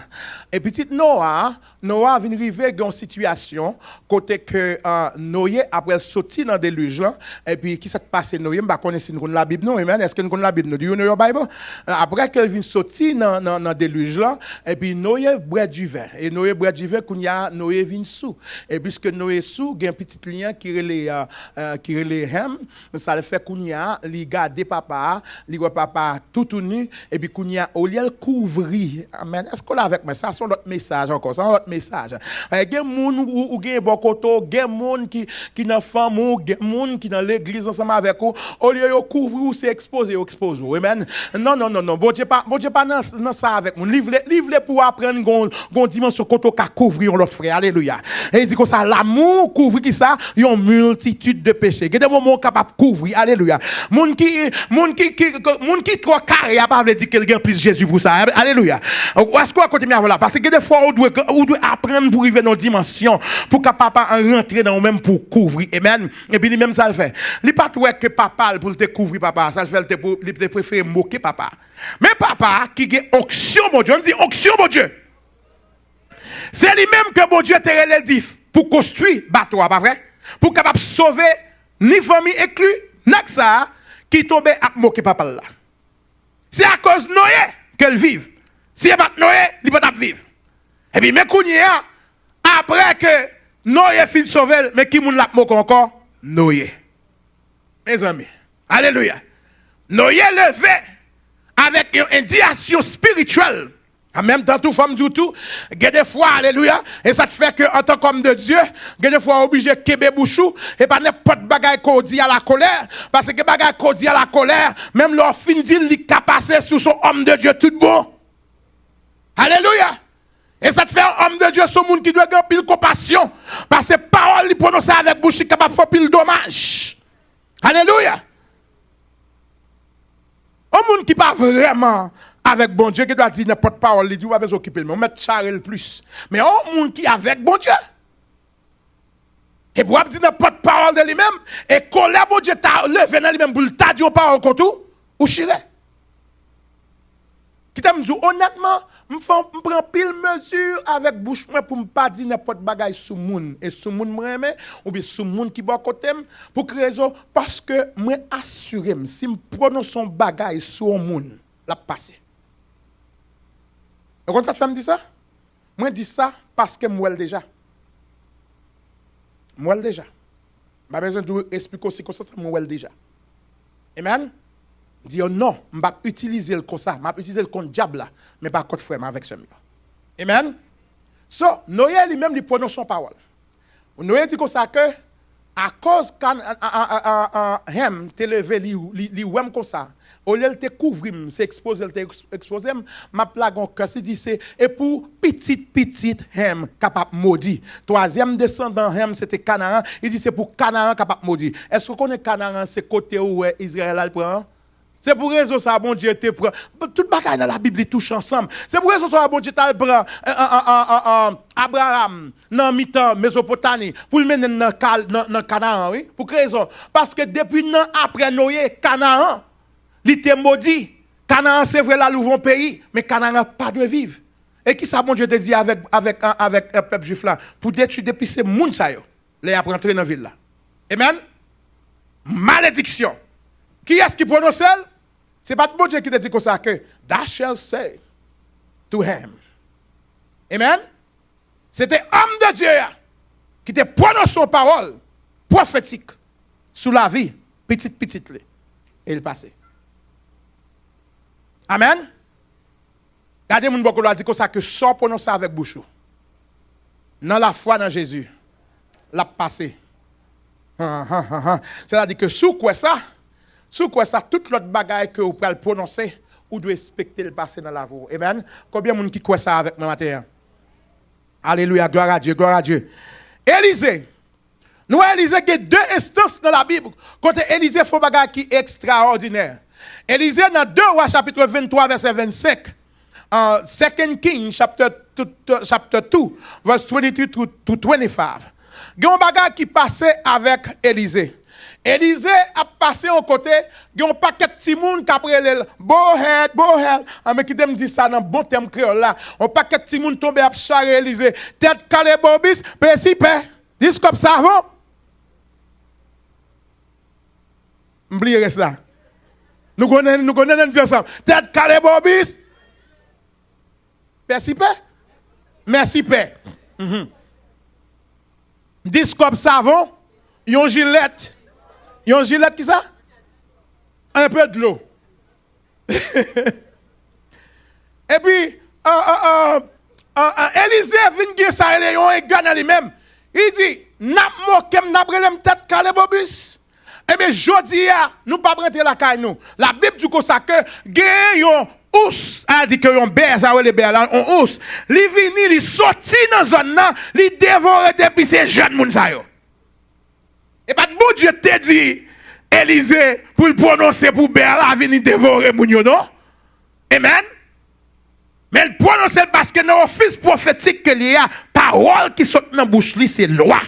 Et petit Noah vient arriver dans une situation côté que Noé après sorti dans des déluge là et puis qui s'est passé Noé pas connaître si nous connaissons la Bible non amen est-ce que nous connaissons la Bible do you know your Bible après qu'elle vient sorti dans déluge là et puis Noé boit du vin et Noé boit du vin Noé vient sous et puisque Noé sous il y a un petit lien qui relè Hem ça le fait il garde papa il voit papa tout nu et puis au lieu couvrir amen est-ce qu'on l'a avec moi ça c'est notre message encore ça notre message il y a moun ou gen bokoto gen moun qui dans femme ou gen moun qui dans l'église ensemble avec vous au lieu de couvrir ou c'est exposer amen non bon Dieu pas dans ça avec nous livre pour apprendre gon dimension koto ka couvrir l'autre frère alléluia et il dit comme ça l'amour couvre qui ça une multitude de péchés il y a des moments capable couvrir alléluia moun qui trop carré a pas veut dire qu'il y a plus Jésus pour ça alléluia est-ce qu'on continue à voilà parce que des fois on doit apprendre pour arriver dans une dimension pour que papa rentrer dans même pour couvrir amen et puis lui-même ça le fait il pas tout que papa pour te couvrir papa ça le fait il te préfère moquer papa mais papa qui a onction mon Dieu on dit onction mon Dieu c'est lui-même que mon Dieu te dit pour construire bateau pas vrai pour capable sauver ni famille inclus n'a que ça qui tombe à moquer papa là c'est à cause de Noé qu'elle vive. Si elle pas Noé, elle ne peut pas vivre. Et puis, mais après que Noé finit de sauver, mais qui moun l'a moqué encore? Noé. Mes amis, alléluia. Noé levé avec une indication spirituelle. En même temps, tout femme du tout, il y a des fois, alléluia, et ça te fait que en tant qu'homme de Dieu, il y a des fois obligé de kébé bouchou, et pas n'importe bagaille qu'on dit à la colère, parce que bagaille qu'on dit à la colère, même leur fin dit, il capacité sur son homme de Dieu tout bon. Alléluia. Et ça te fait un homme de Dieu, ce monde qui doit avoir pile compassion, parce que parole, il prononce avec bouche, capable de faire pile dommage. Alléluia. Un monde qui pas vraiment avec bon Dieu qui doit dire n'importe parole, il dit, on va s'occuper, mais on met charel plus. Mais un monde qui avec bon Dieu. Et pour dire n'importe parole de lui-même, et colère bon Dieu t'a levé dans lui-même pour le t'a dit aux paroles contre tout, ou chiré. Qui t'a dit, honnêtement, je prends pile mesure avec bouche pour ne pas dire n'importe bagaille sous moun. Et sous moun m'aime, ou bien sous moun qui bon côté, pour quelle raison? Parce que moi assure, si je prononce son bagaille sous moun, la passe. Et quand ça te fait me dire ça? Moi dis ça parce que moi déjà. Moi déjà. Je n'ai pas besoin de expliquer aussi comme ça, moi déjà. Amen? Dis non, je ne vais pas utiliser le comme ça, je vais utiliser le contre diable là, mais pas contre frère, mais avec ce mieux. Amen? So, Noé lui-même lui prononce son parole. Noé dit comme ça que, à cause quand Hem te levé li ouem comme ça, au lieu de te couvrir, c'est exposé, ma plague en cœur, c'est dit c'est et pour petit Hem capable maudit. Troisième descendant Hem c'était Canaan, il dit c'est pour Canaan capable maudit. Est-ce que vous connaissez Canaan, c'est côté où Israël a le prend? C'est pour raison ça, bon Dieu te prend. Tout le bagage dans la Bible touche ensemble. C'est pour raison ça, bon Dieu te prend Abraham dans mi-temps Mésopotamie pour le mener dans Canaan, oui. Pour quelle raison? Parce que depuis après Noé, Canaan, il était maudit. Canaan, c'est vrai, là, l'ouvre pays, mais Canaan n'a pas de vivre. Et qui ça, bon Dieu te dit avec un peuple juif là? Pour détruire depuis ces moun ça yo. Les a rentrer dans la ville là. Amen? Malédiction. Qui est-ce qui prononce elle? C'est pas bon Dieu qui te dit comme ça que thou shall say to him. Amen? C'était homme de Dieu qui te prononce son parole prophétique sous la vie, petite. Et il passait. Amen? Regardez mon beaucoup dit comme ça que sans prononcer avec bouche. Dans la foi dans Jésus, l'a passé. C'est-à-dire que sous quoi ça, toute l'autre bagaille que vous pouvez prononcer, vous devez respecter le passé dans la vie. Amen. Combien de monde qui croit ça avec moi matin? Alléluia, gloire à Dieu, gloire à Dieu. Élisée. Nous, Élisée, il y a deux instances dans la Bible. Quand Élisée fait un bagage qui est extraordinaire. Élisée, dans 2 Rois, chapitre 23, verset 25, 2 Kings, chapter 2, verse 22 to 25. Il y a un bagage qui passait avec Élisée. Élisée a passé au côté, il y a un paquet de petits monde qui a pris le bohead, mais qui me dit ça dans bon terme créole là. Un paquet de petits monde tombé à charrer Élisée. Tête calé bobis, principe, dis comme ça, vous. M'oubliez ça. Nous connaissons dire ça. Tête calé bobis. Merci père. Merci père. Dis comme savon, yon gilette. Yon gilette qui ça? Un peu de l'eau. Et puis, Élisée vient dire ça, il est gagne lui-même. Il dit, n'a moquem n'a brelem tête calé bobus. Eh bien, jodi a, nous pas rentrer la caille nous. La Bible dit que ça que gagne ous, a dit que yon bear, ça les bear là, on ous. Li vini, li sorti dans zone là, li dévore depuis ces jeunes moun sa yo. Et pas de bon Dieu te dit, Élisée, pour le prononcer pour bear là, vini dévorer moun yo, non? Amen? Mais le prononcer parce que dans l'office prophétique qu'il y a, parole qui sort dans la bouche, c'est loi.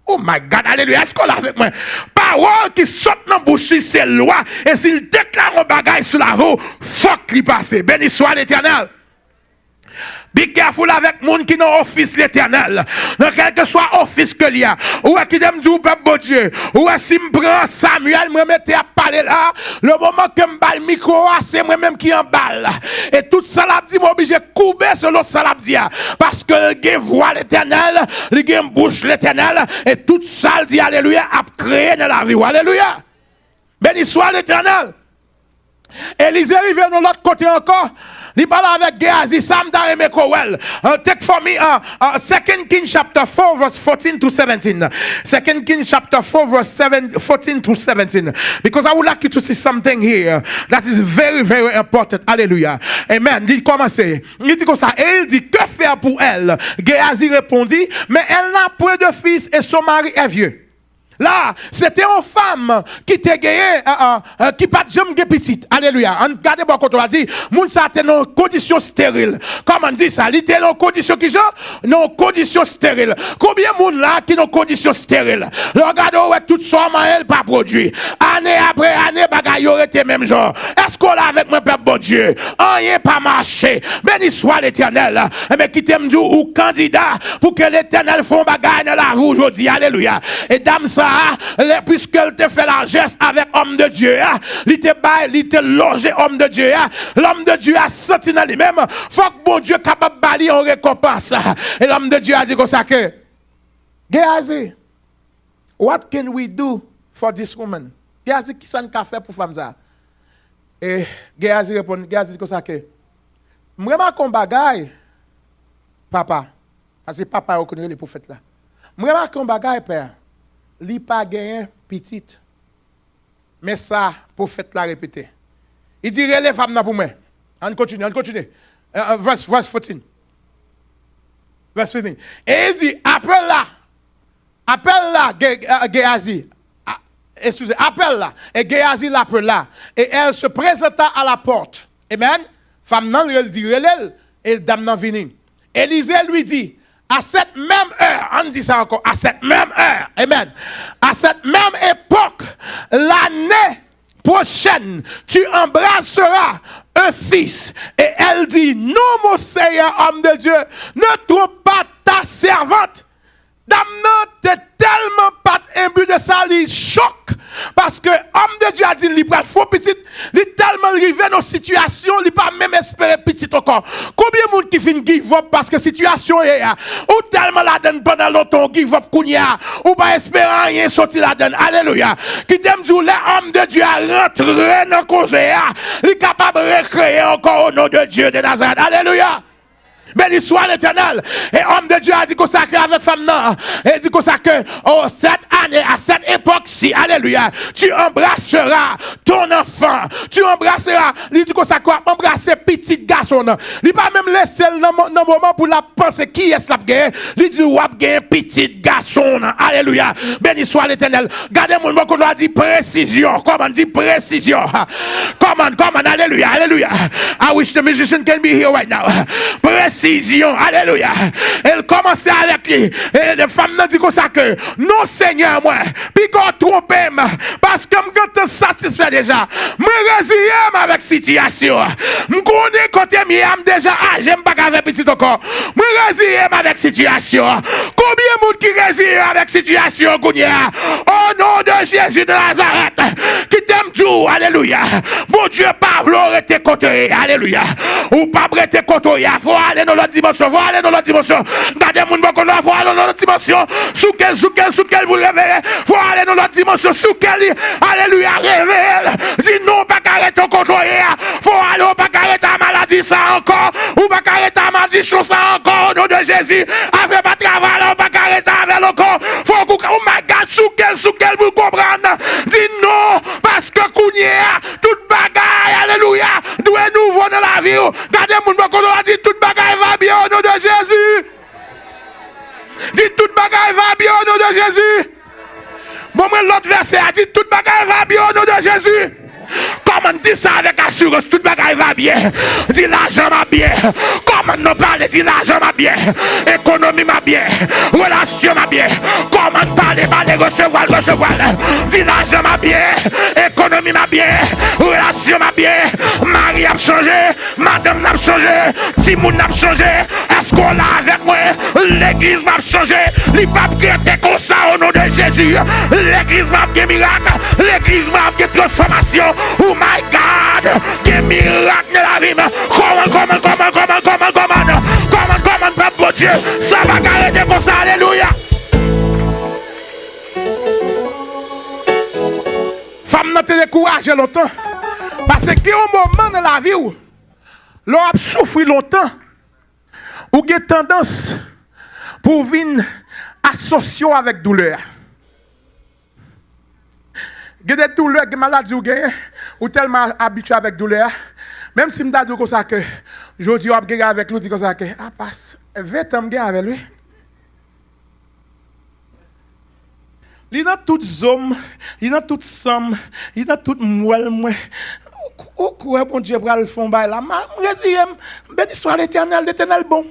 Oh my God, alléluia, est-ce qu'on l'a avec moi? Parole qui sort dans la bouche, c'est loi. Et s'il déclare un bagage sur la roue, faut qu'il passe. Béni soit l'Éternel. Be careful avec les gens qui ont office l'éternel. Dans quel que soit office que il y a. Ou qui aime dire peuple bon Dieu. Ou si me prend Samuel, me mette à parler là. Le moment que me balle micro, c'est moi-même qui en balle. Et tout ça l'a dit, m'oblige couper selon ça l'a dit. Parce que il y a voix l'éternel, il y a bouche l'éternel. Et tout ça le dit, alléluia, a créé dans la vie. Alléluia. Béni soit l'éternel. Élisée arrive de l'autre côté encore. Il parle avec Géasi, Sam Dareme Kowel. Take for me 2 Kings chapter 4 verse 14 to 17. 2 Kings chapter 4 verse 14 to 17. Because I would like you to see something here that is very, very important. Hallelujah. Amen. Il commence. Il dit comme ça. Et il dit, que faire pour elle? Géasi répondit, mais elle n'a point de fils et son mari est vieux. Là, c'était une femme qui t'a gagné, qui pas de jambe petite. Alléluia. Regardez bien quand on a dit, moun ça était dans condition stérile. Comment on dit ça? Il était dans condition qui genre? Dans condition stérile. Combien de moun là qui dans condition stérile? Regardez où est tout ça, elle pas produit. Année après année, bagaille aurait été même genre. Est-ce qu'on l'a avec mon peuple bon Dieu? Rien pas marché. Béni soit l'Éternel. Mais qui t'aime dire ou candidat pour que l'Éternel fasse bagaille dans la roue aujourd'hui. Alléluia. Et dame ça, puisqu'elle te fait la geste avec homme de Dieu, il te logé homme de Dieu, l'homme de Dieu a senti dans lui-même, faut que bon Dieu capable de balayer en récompense. Et l'homme de Dieu a dit comme ça que, Géasi, what can we do for this woman? Géasi, qui s'en a fait pour femme ça? Et Géasi répond, Géasi dit comme ça que, vraiment qu'on bagaille, papa, parce que papa reconnaît les prophètes là. Vraiment qu'on bagaille, père. Li pas gagné petite. Mais ça, prophète l'a répété. Il dit, relève femme pour moi. On continue. Verse 14. Verse 15. Et il dit, appelle-la, Géasi. Excusez, appelle-la. Et Géasi l'appela. Et elle se présenta à la porte. Amen. Femme nan, elle dit, relève. Et dame nan vini. Élisée lui dit, à cette même heure, on dit ça encore, à cette même heure, amen, à cette même époque, l'année prochaine, tu embrasseras un fils. Et elle dit, non, mon Seigneur, homme de Dieu, ne trompe pas ta servante. Dame, t'es tellement pas imbu de ça, il choque. Parce que homme de Dieu a dit, il prend faux petit, il est tellement arrivé dans une situation, il pas même espérer petit encore. Combien de monde qui finit give up parce que situation est là, ou tellement la donne pendant longtemps, give up kounia, ou pas espérer rien sortir la donne. Alléluia. Qui t'aime dire, l'homme de Dieu a rentré dans la cause, il est capable de recréer encore au nom de Dieu de Nazareth. Alléluia. Béni soit l'Éternel. Et homme de Dieu a dit consacré avec femme non. Et dit consacré, oh, cette année, à cette époque-ci, alléluia, tu embrasseras ton enfant. Tu embrasseras, il dit consacré, embrasser petit garçon. Il pas même laisser dans le moment pour la penser qui est-ce la guerre. Il dit, ou petit garçon. Alléluia. Béni soit l'Éternel. Gardez-moi, qu'on a dit précision. Comment dit précision? Comment, alléluia, alléluia. I wish the musician can be here right now. Précision, alléluia. Elle commençait avec lui. Et les femmes n'ont dit comme ça que, non Seigneur, moi, puis qu'on trompe, parce que je suis satisfait déjà. Je résilient avec situation. Je connais côté miam déjà, j'aime pas avec petit encore. Je résilient avec situation. Combien de monde qui résilie avec situation, Gounia? Au nom de Jésus de Nazareth, qui t'aime tout, alléluia. Mon Dieu, Pablo, était côté, alléluia. Ou pas prêter côté, faut aller dans l'autre dimension, faut aller dans l'autre dimension. Gardez mon bon faut aller dans l'autre dimension. Sous quel vous réveillez, faut aller dans l'autre dimension. Sous quel, alléluia, réveille. Dis non, pas arrêter au côté, faut aller, pas arrêter la maladie, ça encore. Ou pas arrêter la malédiction, ça encore, au nom de Jésus. Avec pas travail, pas arrêter avec le corps. Faut que, oh my God, sous quel vous comprendre. Dis non, parce que Kounia, toute bagaille, alléluia, doit nouveau dans la vie. Gardez mon bon qu'on a dit toute bagaille va bien au nom de Jésus. Dit toute bagaille va bien au nom de Jésus. Bon, l'autre verset a dit toute bagaille va bien au nom de Jésus. Comment dit ça avec assurance, toute bagaille va bien. Dis l'argent va bien. Comment nous parler, dis l'argent va bien. Économie va bien. Relation va bien. Comment parler, recevoir. Dis l'argent va bien. Économie va bien. Relation va bien. Marie a changé. Madame a changé. Timoun a changé. Est-ce qu'on a avec moi? L'église va changer. Les papes qui étaient comme ça au nom de Jésus. L'église va bien miracle. L'église va bien transformation. Oh my God, quel miracle de la vie. Comment, peuple de Dieu, ça va arrêter comme ça, alléluia. Femme n'a pas découragé longtemps. Parce qu'il y a un moment dans la vie où l'on a souffert longtemps, où il y a tendance pour venir associer avec douleur. Il y a des douleurs, des maladies ou tellement habitué avec douleur. Même si je me dis comme ça que je dis avec lui, comme ça que ah passe, 20 ans avec lui. Il y a toutes hommes, il y a toutes somme, il y a toutes moelle. Au quoi bon Dieu va le fond là, je béni soit l'Éternel bon.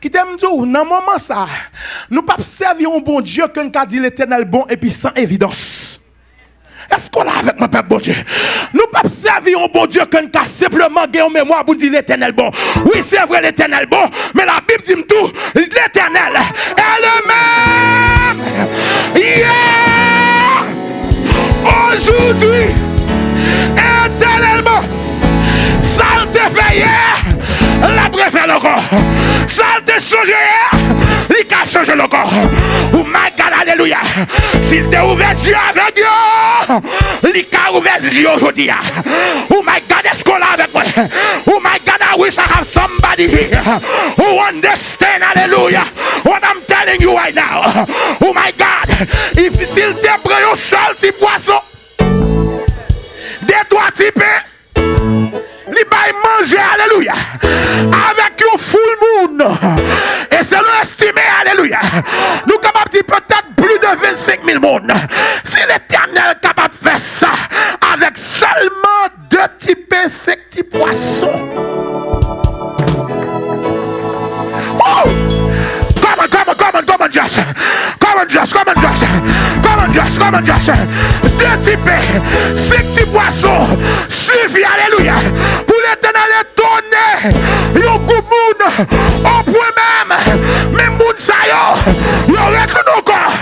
Qui t'aime dire, dans le moment ça, nous ne pouvons pas servir un bon Dieu quand on dit l'Éternel bon et puis sans évidence. Est-ce qu'on a avec mon peuple bon Dieu? Nous ne pouvons pas servir un bon Dieu quand on simplement gagné en mémoire pour dire l'Éternel bon. Oui, c'est vrai l'Éternel bon, mais la Bible dit tout, l'Éternel est le même. Hier, aujourd'hui, éternellement, ça te fait hier. La préfère le corps. Ça te change hier. Il a changé le corps. Oh my God, alléluia. S'il te ouvert les yeux avec Dieu, il a ouvert les yeux aujourd'hui. Oh my God, est-ce qu'on l'a avec moi? Oh my God, I wish I have somebody here who understand, hallelujah, what I'm telling you right now. Oh my God, if s'il te prend un seul petit poisson, des trois types, il va manger, alléluia, avec un full moon. Et c'est l'estimé, alléluia. Nous sommes capables de dire peut-être plus de 25 000 monde. Si l'Éternel est capable de faire ça avec seulement 2 types, 5 petits poissons. Oh! Come on, Josh. Deux types, 5 petits poissons suffit, alléluia. Pour l'Éternel étonné, yon coup moun, au point même moun sa yo retourne encore,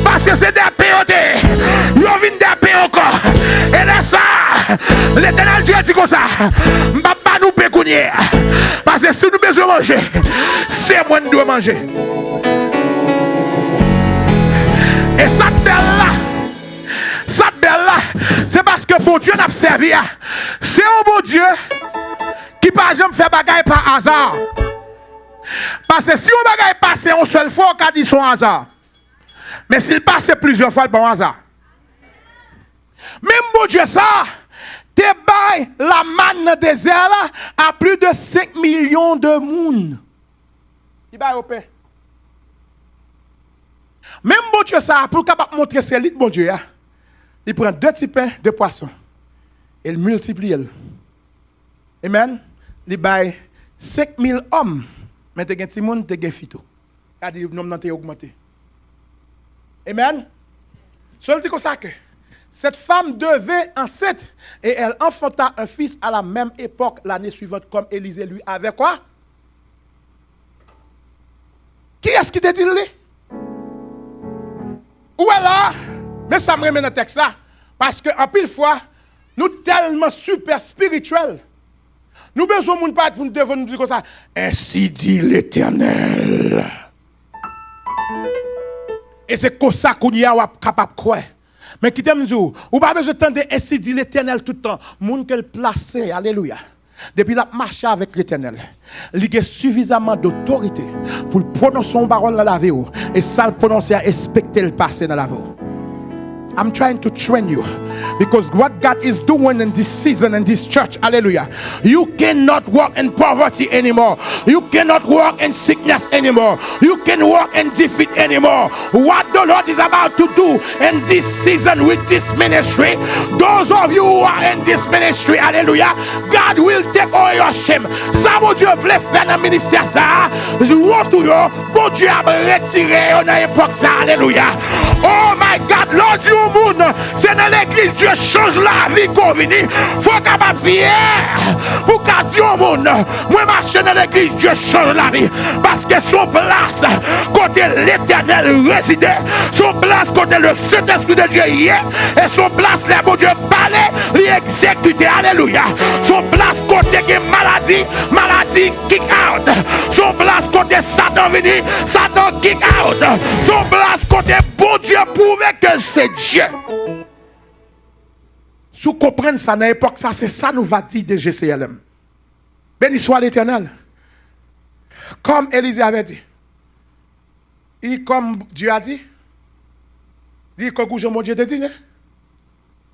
parce que c'est des péotés, yon vin des péotés encore. Et là ça, l'Éternel Dieu dit comme ça, m'papa nous pécounier, parce que si nous besoin manger, c'est moi qui dois manger. Et ça belle là, c'est parce que bon Dieu n'a pas servi. C'est un bon Dieu Qui pas jamais fait bagaille par hasard. Parce que si on bagaille passe une seule fois, on dit son hasard. Mais s'il passe plusieurs fois, bon hasard. Même bon Dieu ça, te bail la manne dans le désert là, à plus de 5 millions de monde. Il va au paix. Même bon Dieu ça, pour capable montrer ses litres, bon Dieu, il prend 2 petits pains, 2 poissons. Et il multiplie. Amen. Il bail 5000 hommes. Mais tu as un petit monde, tu as un fito. C'est-à-dire que le nombre a augmenté. Amen. Seul dit comme ça que cette femme devait enceinte et elle enfanta un fils à la même époque l'année suivante comme Élisée lui avait quoi? Qui est-ce qui t'a dit lui? Où est là? Mais ça me remet dans le texte là. Parce qu'en pile fois, nous tellement super spirituels. Nous besoin de monde pas pour nous devons nous dire comme ça. Ainsi dit l'Éternel. Et c'est comme ça qu'on y a capable de croire. Mais qui t'aime dire, ou pas besoin d'entendre ainsi dit l'Éternel tout le temps. Monde qu'elle placé, alléluia. Depuis la marche avec l'Éternel, il a suffisamment d'autorité pour prononcer une parole dans la vie et ça le prononcer à respecter le passé dans la vie. I'm trying to train you because what God is doing in this season in this church, hallelujah. You cannot walk in poverty anymore. You cannot walk in sickness anymore. You can walk in defeat anymore. What the Lord is about to do in this season with this ministry, those of you who are in this ministry, hallelujah, God will take away your shame. Ça, mon Dieu, voulait faire dans le ministère, ça, je vois tout, bon Dieu a retiré dans l'époque, ça, hallelujah. Oh my God, Lord, you c'est dans l'église Dieu change la vie qu'on vient. Faut qu'on soit fier pour qu'à Dieu au monde. Moi marcher dans l'église Dieu change la vie parce que son place côté l'Éternel réside, son place côté le Saint-Esprit de Dieu y est et son place là bon Dieu parler, lui exécuter. Alléluia. Son place côté qui maladie kick out. Son place côté Satan venu, Satan kick out. Son place côté bon Dieu prouver que c'est Dieu. Si vous comprenez ça dans l'époque, ça c'est ça nous va dire de GCLM. Béni soit l'Éternel. Comme Élisée avait dit. Et comme Dieu a dit. Dit que mon Dieu te dit.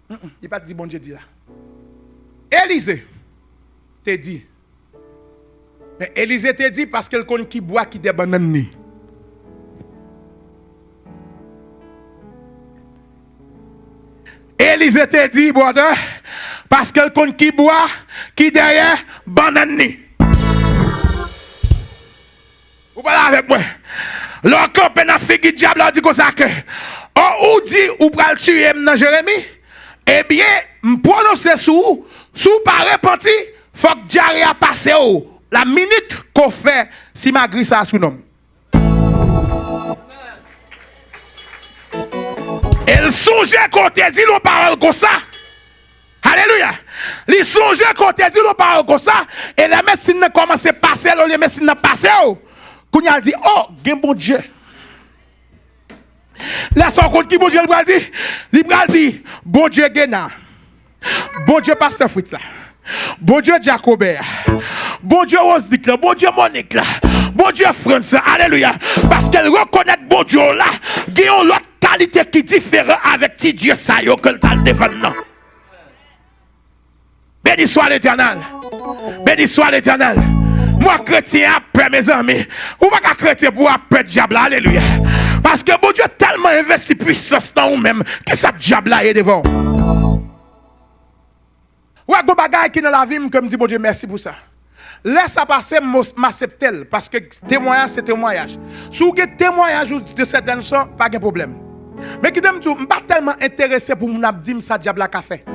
Il n'a pas dit bon Dieu dit là. Élisée te dit. Mais Élisée te dit parce qu'elle connaît qui boit qui des bananes. Élisée te dit, brother, parce qu'elle connaît qui boit, qui derrière, banane. Vous parlez avec moi. L'on campe dans figi diable, on dit comme ça que, ou dit, ou pral tuer dans Jérémie, eh bien, m'prononcer sous pas repenti, faut que Diarrhée a passé la minute qu'on fait, si ma grille ça sous nom. Elle songeait qu'on te dit nos paroles comme ça. Alléluia. Il songeait qu'on te dit nos paroles comme ça. Et la médecine a commencé à passer. La médecine a passé. Qu'on a dit, oh, bon Dieu. Laisse-moi compte qui bon Dieu il dit. Il dit, bon Dieu Gena. Bon Dieu Pasteur Fritz là. Bon Dieu Jacobert. Bon Dieu Rosdick là. Bon Dieu Monique là. Bon Dieu France. Alléluia. Parce qu'elle reconnaît bon Dieu là. Il y a l'autre qualité qui est différente avec petit Dieu ça yo que le tal devant. Béni soit l'Éternel. Béni soit l'Éternel. Moi chrétien après mes amis. Ou pas chrétien pour après diable. Alléluia. Parce que bon Dieu tellement investi puissance dans vous-même que ça diable là est devant. Ouais, go bagay qui dans la vie, comme dit bon Dieu, merci pour ça. Laisse ça passer, m'accepter, parce que témoignage, c'est témoignage. Si vous avez témoignage de certaines choses, pas de problème. Mais qui t'aime tout, je ne suis pas tellement intéressé pour mon abdim ça diable a fait.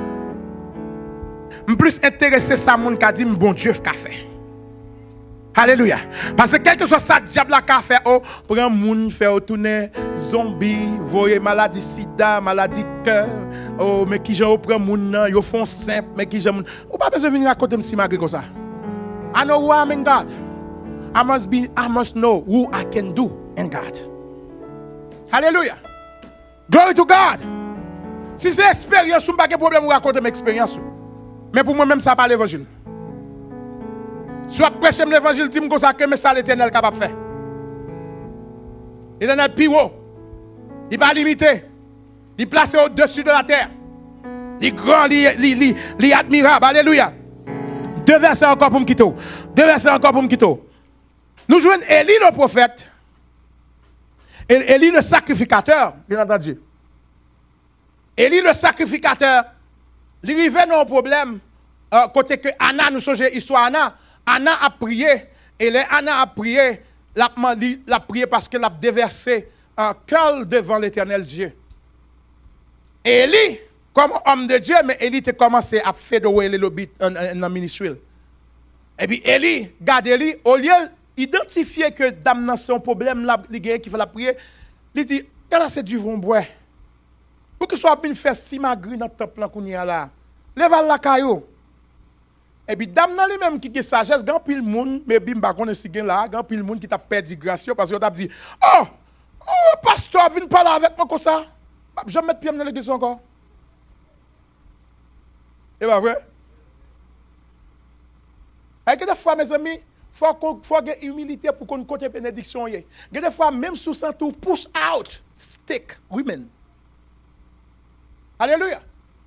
Je suis plus intéressé ça mon qui dit bon Dieu qu'a fait. Alléluia. Parce que quelque chose ça diable a fait, oh, pour un monde faire tourner zombie, voyer maladie sida, maladie cœur, oh, mais qui j'en prend monde, ils font simple, mais qui j'en ou pas besoin de venir raconter si malgré comme ça. I know who I am in God. I must know who I can do in God. Hallelujah. Glory to God. Si c'est expérience, pas de problème de raconter mes expériences. Mais pour moi-même, ça pas l'évangile. Soit prêcher l'évangile, dit comme ça que mais ça l'Éternel capable de faire. L'Éternel plus haut. Il n'est pas limité. Il est placé au-dessus de la terre. Il est grand, il est admirable. Alléluia. 2 versets encore pour me quitter. 2 versets encore pour me quitter. Nous jouons Élie le prophète. Élie le sacrificateur, bien entendu. Élie le sacrificateur. Il arrivait dans un problème. Côté que Anna, nous songeons l'histoire Anna. Anna a prié. Et les Anna a prié. La prié parce qu'elle a déversé un cœur devant l'éternel Dieu. Et Élie, comme homme de Dieu, mais Élie a commencé à faire de le bit dans le ministère. Et puis Élie, garde Élie, au lieu d'identifier que dame son problème, les gars qui fait la prière, il dit, là c'est du vent bois. Pour que soit bien faire si magri dans le temple qu'on y a là. Lève la caillou. Et puis dame nan lui-même qui a sagesse, grand pile monde, mais bim ba connaît si gen là, grand pile monde qui t'a perdu grâce parce que t'a dit, oh, pasteur, viens parler avec moi comme ça. Je vais mettre pied dans l'église encore. Et pas vrai? Et que des fois, mes amis, il faut avoir humilité pour qu'on côté bénédiction. Des fois, même sous ça, tout push out, stick, women. Alléluia.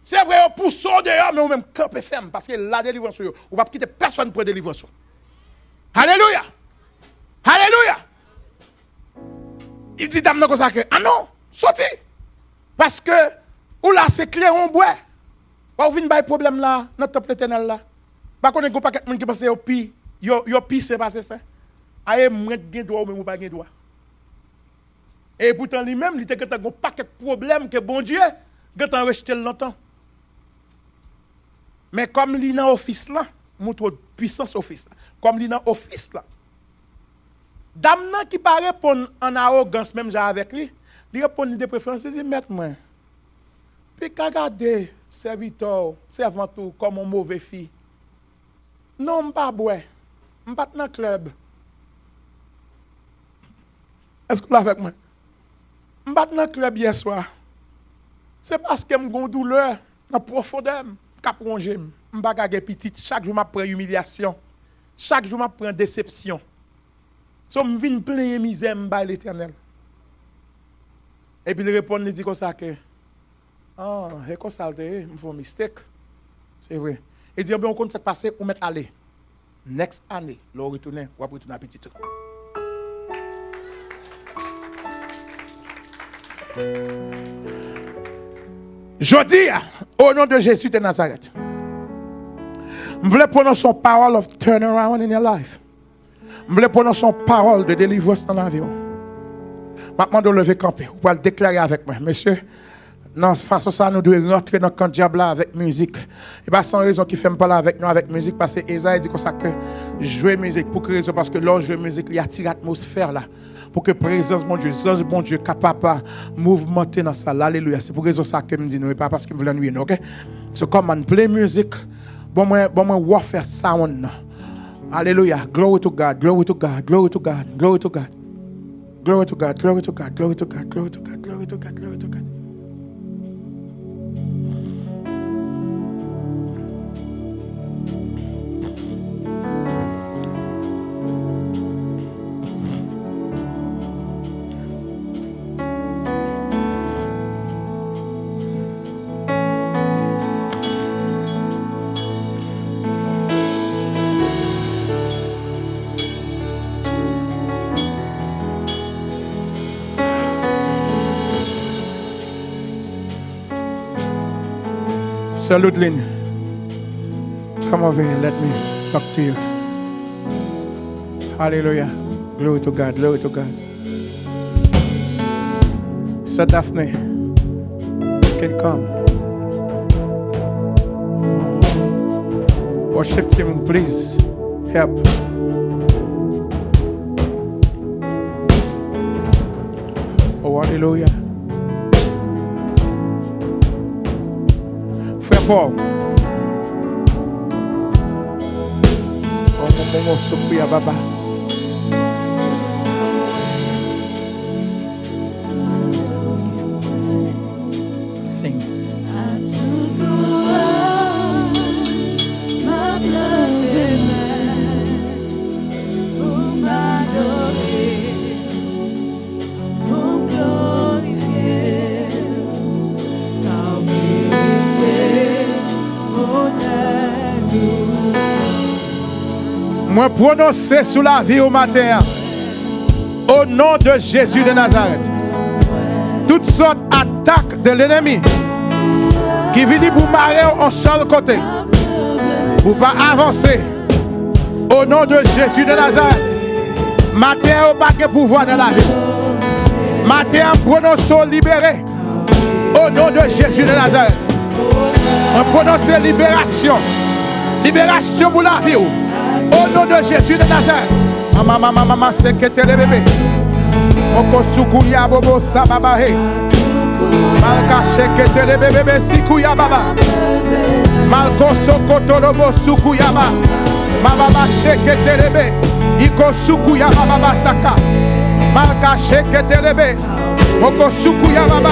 C'est vrai, on pousse dehors, mais on même camper ferme parce que la délivrance, on ne va pas quitter personne pour la délivrance. Alléluia. Alléluia. Il dit, dame, comme ça que, ah non, sortez. Parce que, ou là, c'est clair, on boit. Ou vient pas problème là, notre temple éternel là. Pas qu'on ait un paquet de monde qui pense au pi, yo pi c'est pas ça. Aye mwen gen droit ou même pas gen droit. Et pourtant lui-même, il était un paquet de problèmes que bon Dieu, a rejeté longtemps. Mais comme il est dans l'office là, montre puissance office là. Comme il est dans l'office là. Dame qui pas répondre en arrogance même avec lui, il répond de préférence, il dit mettre moi. Puis regarder serviteur, servante comme une mauvaise fille. Non, je ne pas boire. Je ne pas dans le club. Est-ce que vous êtes avec moi? Je ne pas dans le club hier soir. C'est parce que j'ai une douleur dans la profondeur. Je ne vais pas gagner petite. Chaque jour, je prends humiliation. Chaque jour, je prends déception. So, je viens plein misère par l'Éternel. Et puis, il répond, il dit comme ça que, ah, c'est comme ça, je fais un mistake. C'est vrai. Il dit, on compte cette passé, on met aller. Next année, on retourne à petit truc. Je dis, au nom de Jésus de Nazareth, je voulais prononcer une parole of turnaround in your life. Je voulais prononcer une parole de délivrance dans la vie. Maintenant, de lever camper. Vous pouvez le déclarer avec moi. Monsieur, non, façon ça, nous devons rentrer dans le camp diable avec musique. Et pas sans raison qui fait me parler avec nous avec musique. Parce que Esaïe dit comme ça que jouer musique. Pour quelle raison? Parce que lorsque jouer musique, il attire l'atmosphère là. Pour que la présence de mon Dieu, l'ange de mon Dieu, capable de mouvementer dans ça. Alléluia. C'est pour raison ça que je me dis, non, pas parce que je veux l'ennuyer, ok? So, comme on play music, bon, moi, warfare sound. Alléluia. Glory to God, glory to God, glory to God, glory to God. Glory to God, glory to God, glory to God, glory to God, glory to God, glory to God. Sir Ludlin, come over here and let me talk to you. Hallelujah. Glory to God, glory to God. Sir Daphne, you can come. Worship team, please help. Oh, hallelujah. Paul. Oh, Baba. Sing. Moi prononcer sous la vie au matin. Au nom de Jésus de Nazareth. Toutes sortes d'attaques de l'ennemi qui viennent pour marrer au seul côté. Pour pas avancer. Au nom de Jésus de Nazareth. Matin, au pas de pouvoir dans la vie. Matin, prononçons libéré. Au nom de Jésus de Nazareth. On prononce libération. Libération pour la vie. Au nom de Jésus de Nazareth. Maman, c'est que t'es le bébé. Oko sukuya bobo sababahe. Malka sheke t'es le bébé sikuya baba. Malko sokotorobo sukuya ba. Mababa sheke t'es le bébé. Iko sukuya baba saka. Malka sheke t'es le bébé. Oko sukuya baba.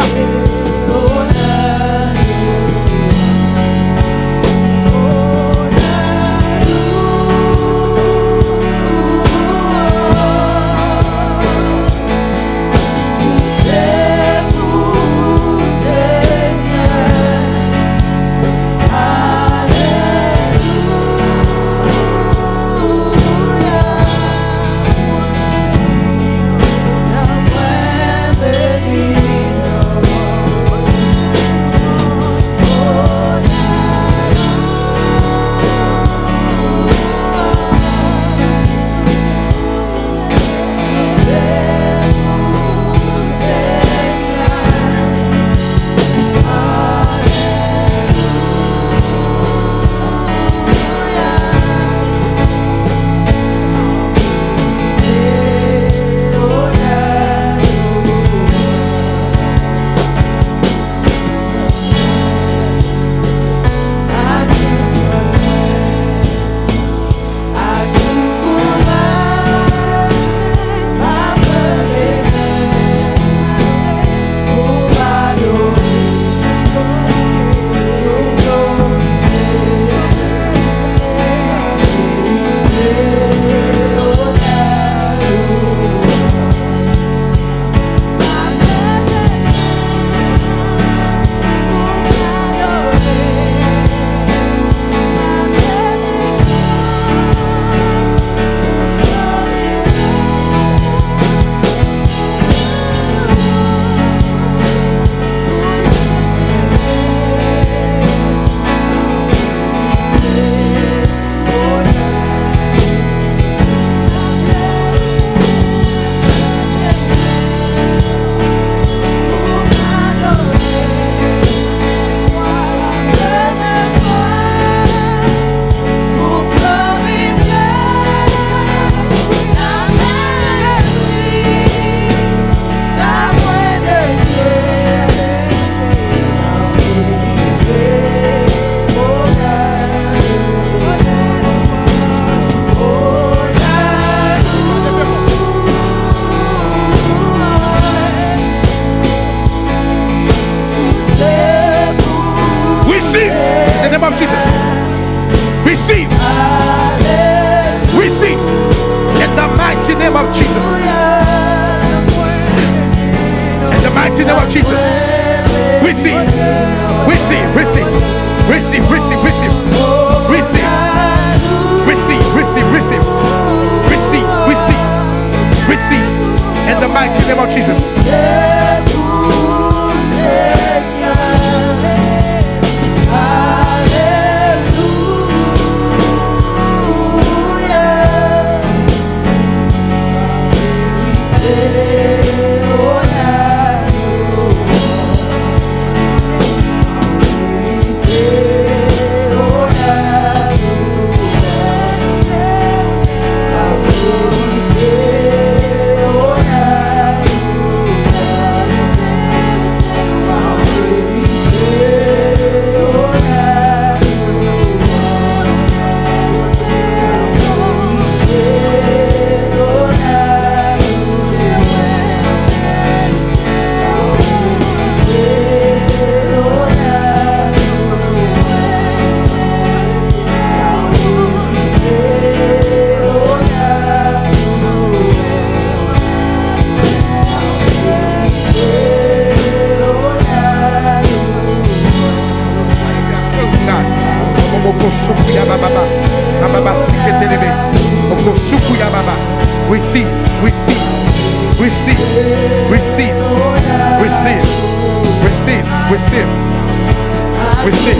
Receive.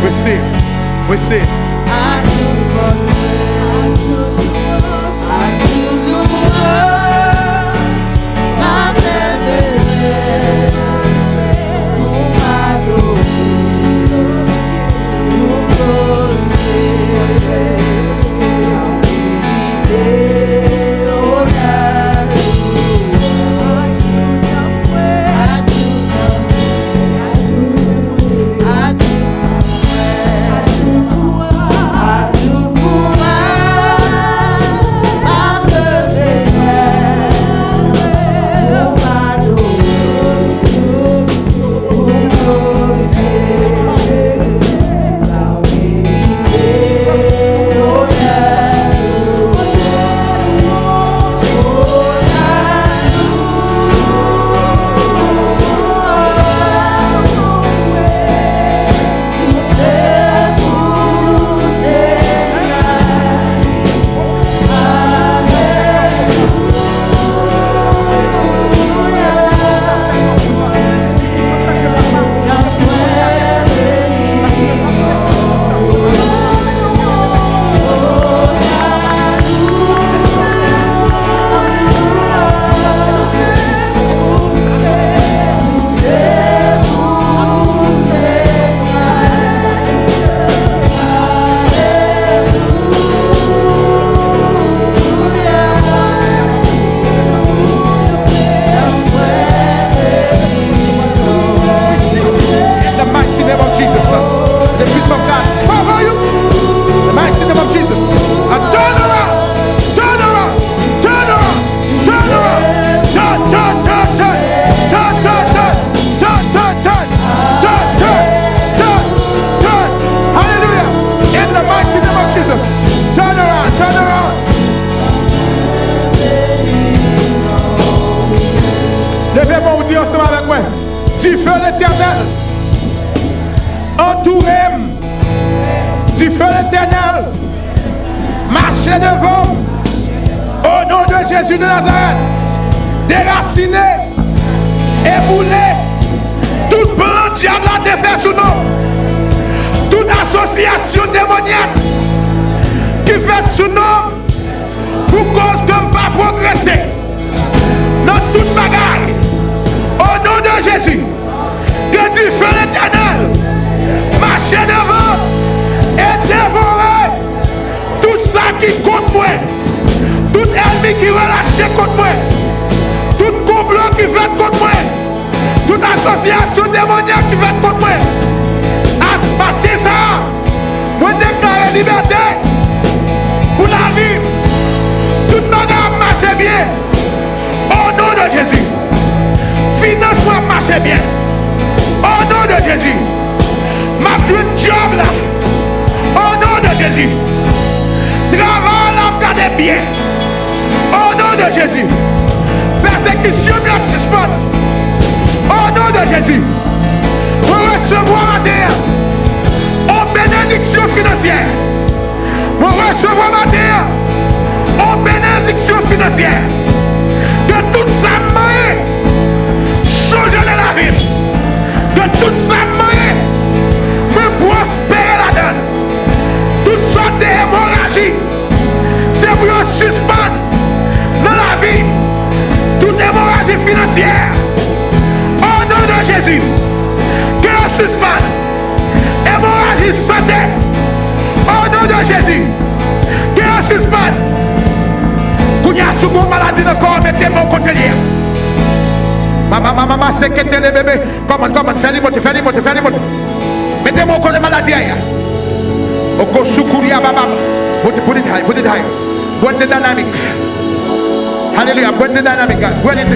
Receive. Receive. Levez-moi, dire ensemble avec moi. Du feu l'éternel. Entourez-moi. Du feu l'éternel. Marchez devant. Au nom de Jésus de Nazareth. Déracinez. Éboulez. Tout plan diable a défait sous nous. Toute association démoniaque qui fait sous nous pour cause de ne pas progresser. Dans toute bagaille. Au nom de Jésus, que du feu l'éternel marche devant et dévorer tout ça qui contre moi, tout ennemi qui relâche contre moi, tout complot qui fait contre moi, toute association démoniaque qui fait contre moi. À ce matin, ça, moi déclare liberté pour la vie. Toute bagarre marche bien. Au nom de Jésus. Financement marche bien. Au nom de Jésus. Ma plus job là. Au nom de Jésus. Travail là, regardez bien. Au nom de Jésus. Persécution bien suspend. Au nom de Jésus. Pour recevoir ma terre. En bénédiction financière. Pour recevoir ma terre. En bénédiction financière. De toute sa main. Changer de la vie. De toute sa main. Me prospérer la donne. Toutes sortes d'hémorragie. C'est pour suspendre dans la vie. Toute hémorragie financière. Au nom de Jésus. Que l'on suspende. Hémorragie santé. Au nom de Jésus. Que l'on suspende. Quand il y a souvent maladie dans le corps, mettez-moi au côté lié. Maman, c'est que t'es le bébé. Comment, fais-les monter. Mettez-moi au côté maladie. Au côté soukouria, baba. Put it high. Burn the dynamic. Hallelujah. Burn the dynamic, guys. Burn it.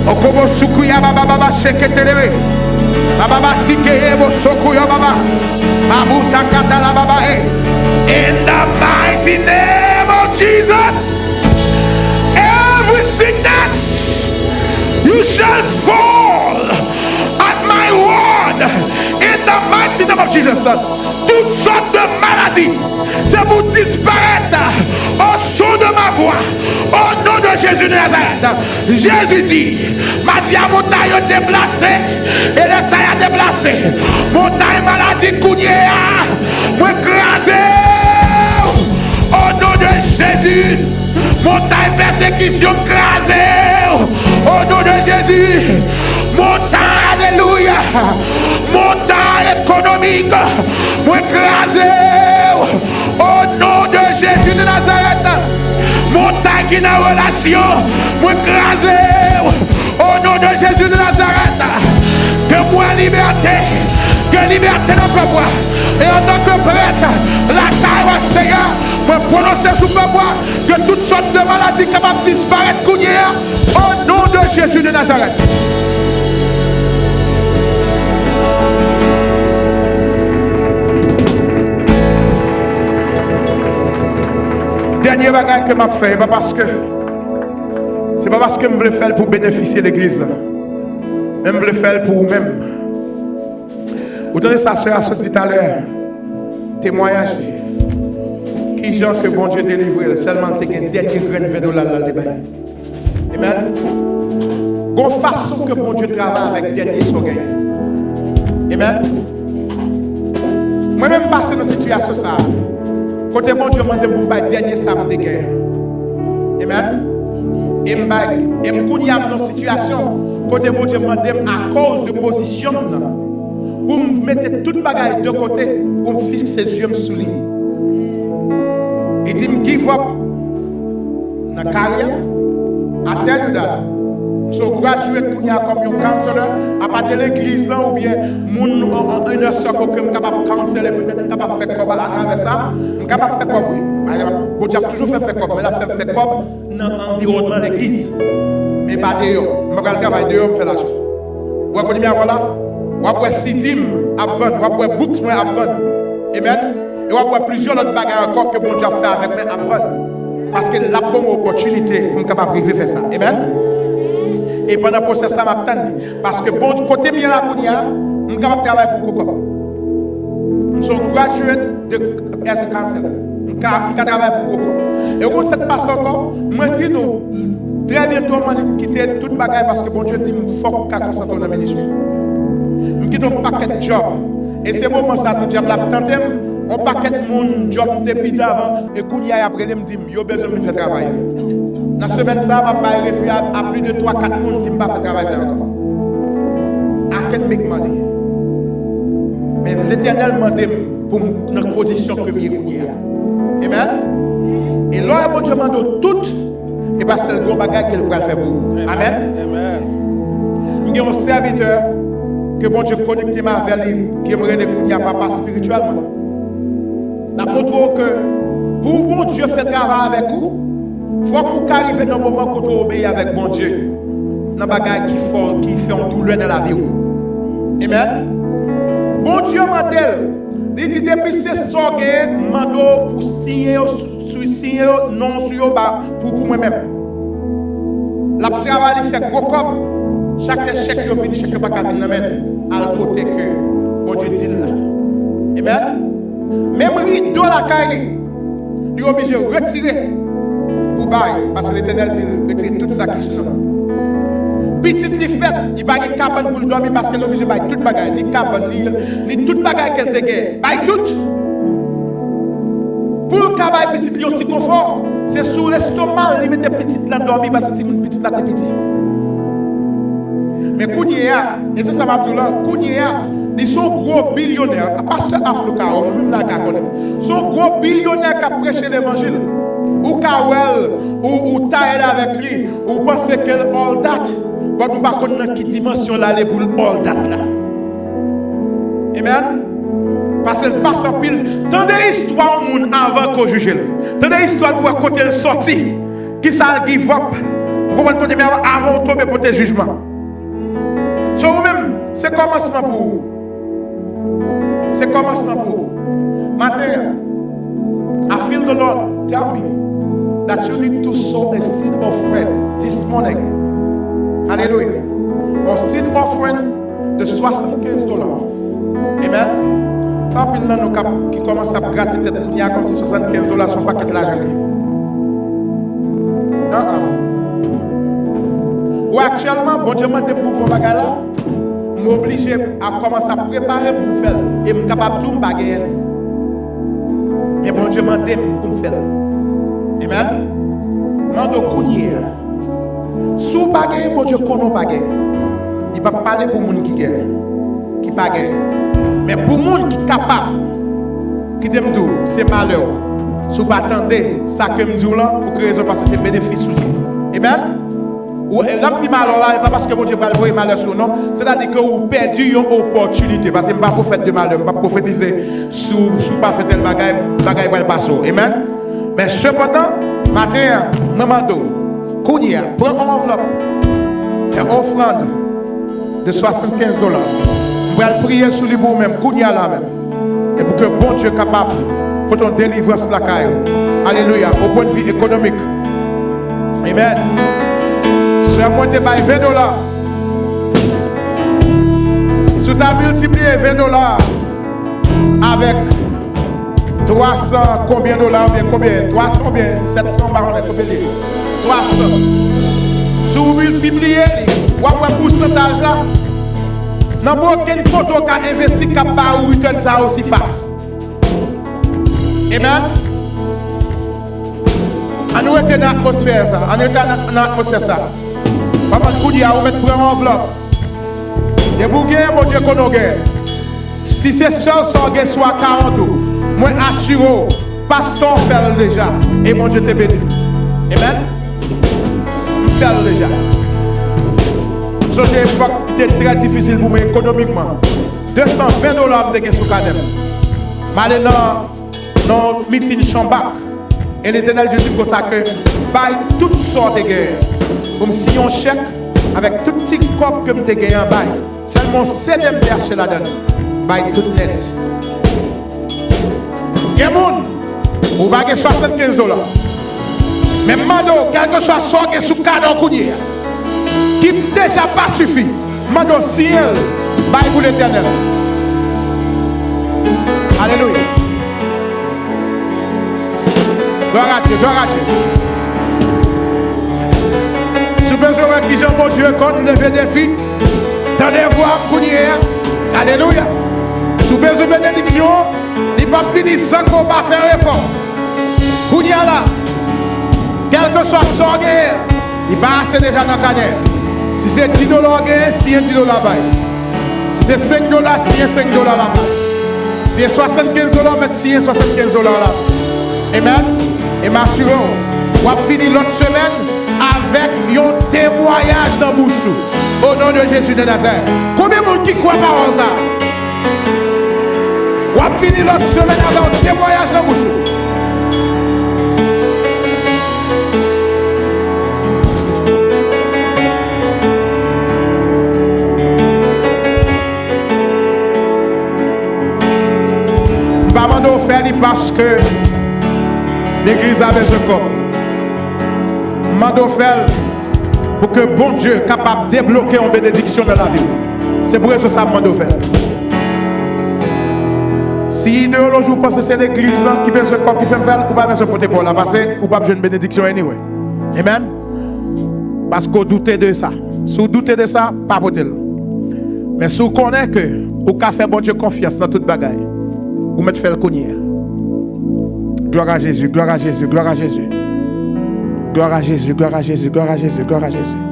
Au côté soukouria, baba, shake it, bébé. Baba, sike, ebo, soukouya, baba. Babu, sakata, la baba, in the mighty name of Jesus, every sickness you shall fall at my word in the mighty name of Jesus. Toutes sortes de maladies maladie. C'est pour disparaître au son de ma voix. Au nom de Jésus de Nazareth. Jésus dit, ma montagne est déplacée et le saïd a déplacé. Montagne maladie cougnée, moi écrasé. Au nom de Jésus. Montagne persécution écrasée. Au nom de Jésus. Montagne, alléluia. Montagne économique, moi écrasé. Au nom de Jésus de Nazareth. Montagne qui n'a relation, moi écrasé. Au nom de Jésus de Nazareth. Que moi liberté. Que liberté dans le bois. Et en tant que prêtre, la taille va Seigneur. Pour prononcer sous le bois. Que toutes sortes de maladies capables de disparaître. Au nom de Jésus de Nazareth. Dernier bagage que m'a fait, c'est pas parce que je veux faire pour bénéficier de l'église. Je veux faire pour vous-même. Vous donnez ça, soeur, ce dit à l'heure. Témoignage. Qui gens que bon Dieu délivre, seulement tu as un dernier grain de dollar dans le débat. Amen. Une façon que bon Dieu travaille avec dernier soleil. Amen. Moi-même, passé dans cette situation, ça. Côté bon Dieu m'a demandé pour le dernier samedi de guerre. Amen. Et je suis dans une situation. Côté bon Dieu m'a demandé à cause de position. Pour me mettre toute bagaille de côté. Pour me fixer les yeux sur lui. Il dit, me give up. Dans la carrière. À tel ou date. So graduate comme un counselor, à partir de l'église ou bien mon un circle que je suis capable de counseler, capable de faire quoi à travers ça, je suis capable de faire quoi oui. Bon Dieu a toujours fait quoi, mais il a fait quoi dans l'environnement de l'église. Mais pas dehors. Je vais travailler dehors, je fais l'argent. Vous connaissez bien voilà? Vous avez sidim à vendre, vous avez books à vendre. Amen. Et vous avez plusieurs autres bagages encore que bon Dieu a fait avec moi à vendre. Parce que la bonne opportunité pour capable de faire ça. Amen. Et pendant le processus, ça m'attend. Parce que bon côté bien là, je suis capable de travailler pour Coco. Je suis graduate de as a counselor. Je suis capable de travailler pour Coco. Et quand cette passe encore, je dis nous, très bientôt, je vais quitter toute bagaille parce que bon Dieu dit qu'il faut qu'on se concentre dans le ministère. Je quitte un paquet de jobs. Et c'est le moment ça, tout job là, tenter un paquet de monde, job depuis d'avant. Et quand il y a après, je me dis, il y a besoin de faire travailler. Dans ce semaine, ça va pas refuser à plus de 3-4 personnes qui ne peuvent pas faire travailler encore. I can make money. Mais l'Éternel m'a demandé pour notre position que je suis. Amen. Et là, bon Dieu m'a dit tout. Et pas c'est le gros bagage qu'il va faire pour vous. Amen. Nous avons un serviteur que bon Dieu connecte avec lui, qui aimerait le papa spirituellement. Nous montrons que pour bon Dieu faire travail avec vous, il faut qu'on arrive dans le moment où vous obéissez avec bon Dieu. Dans les bagages qui fait une douleur dans la vie. Amen. Bon Dieu m'a dit, il dit depuis ce soir, mando pour signer non sur pour moi-même. La travail fait gros comme chaque chèque qui vient, chaque bagage vient à côté que bon Dieu dit là. Amen. Même rideau la carrière, il est obligé de retirer. Pour bailler, parce que l'Éternel dit retirer tout ça qui est sur nous. Petit li fait, il va y cabane pour dormir parce qu'elle est obligée de bailler toute bagaille, ni cabane, ni toute bagaille qu'elle dégaine. Baille tout. Pour le cabane petit li, un petit confort, c'est sous l'estomac, il met petit là dormir parce que petit là t'es petit. Mais Kounia, et c'est ça va tout là, Kounia, ils sont gros billionnaires, pasteur Aflouka, nous-mêmes là, sont gros billionnaires qui prêchent l'évangile. Ou Kawel, ou taille avec lui, ou pensez qu'elle all that. Bon, nous ne savons pas dans quelle dimension là, les boules all that là. Amen. Parce qu'elle passe en pile. Tant d'histoires au monde avant qu'on juge. Tant d'histoires pour côté elle sorti. Qui ça give up. Vous comprenez côté avant de tomber pour tes jugements. So vous-même, c'est commencement pour vous. C'est commencement pour vous. Matin, I feel the Lord tell me that you need to sow a seed offering this morning. Hallelujah. A seed offering de $75. Amen. Quand il y a nous qui commencent à gratter tête, il y a comme si $75 son paquet de l'argent. Ou actuellement, bon Dieu m'a dit pour faire bagarre là, m'obligé à commencer à préparer pour faire et suis capable de tout bagarre. Et bon Dieu m'a dit pour faire. Amen. Mando kounye. Sous bagarre, bon Dieu connaît bagarre. Il va parler pour les gens qui gagnent, qui ne gagnent pas. Mais pour les gens qui sont capables, qui t'aiment tout, c'est malheur. Si vous attendez ça que je dis là, pour que raison parce que c'est bénéfice. Amen. Ou exemple dit malheur là, pas parce que mon Dieu va envoyer malheur sur nous, c'est-à-dire que vous perdez une opportunité. Parce que je ne suis pas prophète de malheur, je ne suis pas prophétiser sous pas faire tel bagaille va le passer. Amen. Mais cependant, matin, Namando, Kounia, prends une enveloppe, une offrande de $75. Vous allez prier sur lui vous-même, Kounia là même. Et pour que bon Dieu capable pour ton délivrance la caille. Alléluia. Au point de vue économique. Amen. Si moi te baille $20. Si tu as multiplié $20 avec 300 combien dollars, combien 300 combien 700 barons, combien 300. Si vous multipliez, vous avez un pourcentage là. Dans aucun photo qui a investi qui a pas ou return ça aussi face. Amen. On est dans l'atmosphère ça. On est dans l'atmosphère ça. Papa Koudi a mettre pour une enveloppe. Et pour gagner, mon Dieu qu'on a. Si c'est seul sorgue soit 40 ou, moi assure, pasteur fait déjà. Et mon Dieu te bénit. Amen. Fait déjà. Cette époque était très difficile pour moi économiquement. $220 de sous cadem. Maintenant, dans le meeting Chambac, et l'Éternel Jésus consacre par toutes sortes de guerres. Comme si on chèque avec tout petit corps que je gagne en bail. Seulement 7 acheter la donne. Bail tout net. Gemoun, vous avez $75. Mais Mando, quel que soit sorte sous cadre courrier. Qui déjà pas suffit. Mando ciel, bail pour l'Éternel. Alléluia. Gloire à Dieu, gloire à Dieu. Si vous avez besoin de qui mon Dieu quand il lever des filles, tendez voir pour hier. Alléluia. Si vous avez besoin de bénédiction, il va finir sans qu'on va faire effort. Pour là, quel que soit son guerre, il va assez déjà dans le cadre. Si c'est $10 gain, si c'est $10 là-bas. Si c'est $5, si c'est $5 là-bas. Si c'est $75, si c'est $75 là-bas. Amen. Et m'assurons, on va finir l'autre semaine avec un témoignage dans la bouche. Au nom de Jésus de Nazareth. Combien de monde qui croit par ça? On va finir l'autre semaine avec un témoignage dans la bouche. Je vais faire parce que l'église a besoin de corps. Je vais faire pour que bon Dieu soit capable de débloquer une bénédiction dans la vie. C'est pour ça que je vais faire. Si idéologie vous pensez que c'est l'église qui a besoin de corps qui fait faire, vous n'avez pas besoin de porter pour la passer, vous n'avez pas besoin de bénédiction anyway. Amen. Parce que vous doutez de ça. Si vous doutez de ça, pas voter. Mais si vous connaissez que vous pouvez faire bon Dieu confiance dans toute bagaille. Vous mettez faire le cogner. Gloire à Jésus, gloire à Jésus, gloire à Jésus. Gloire à Jésus, gloire à Jésus, gloire à Jésus, gloire à Jésus.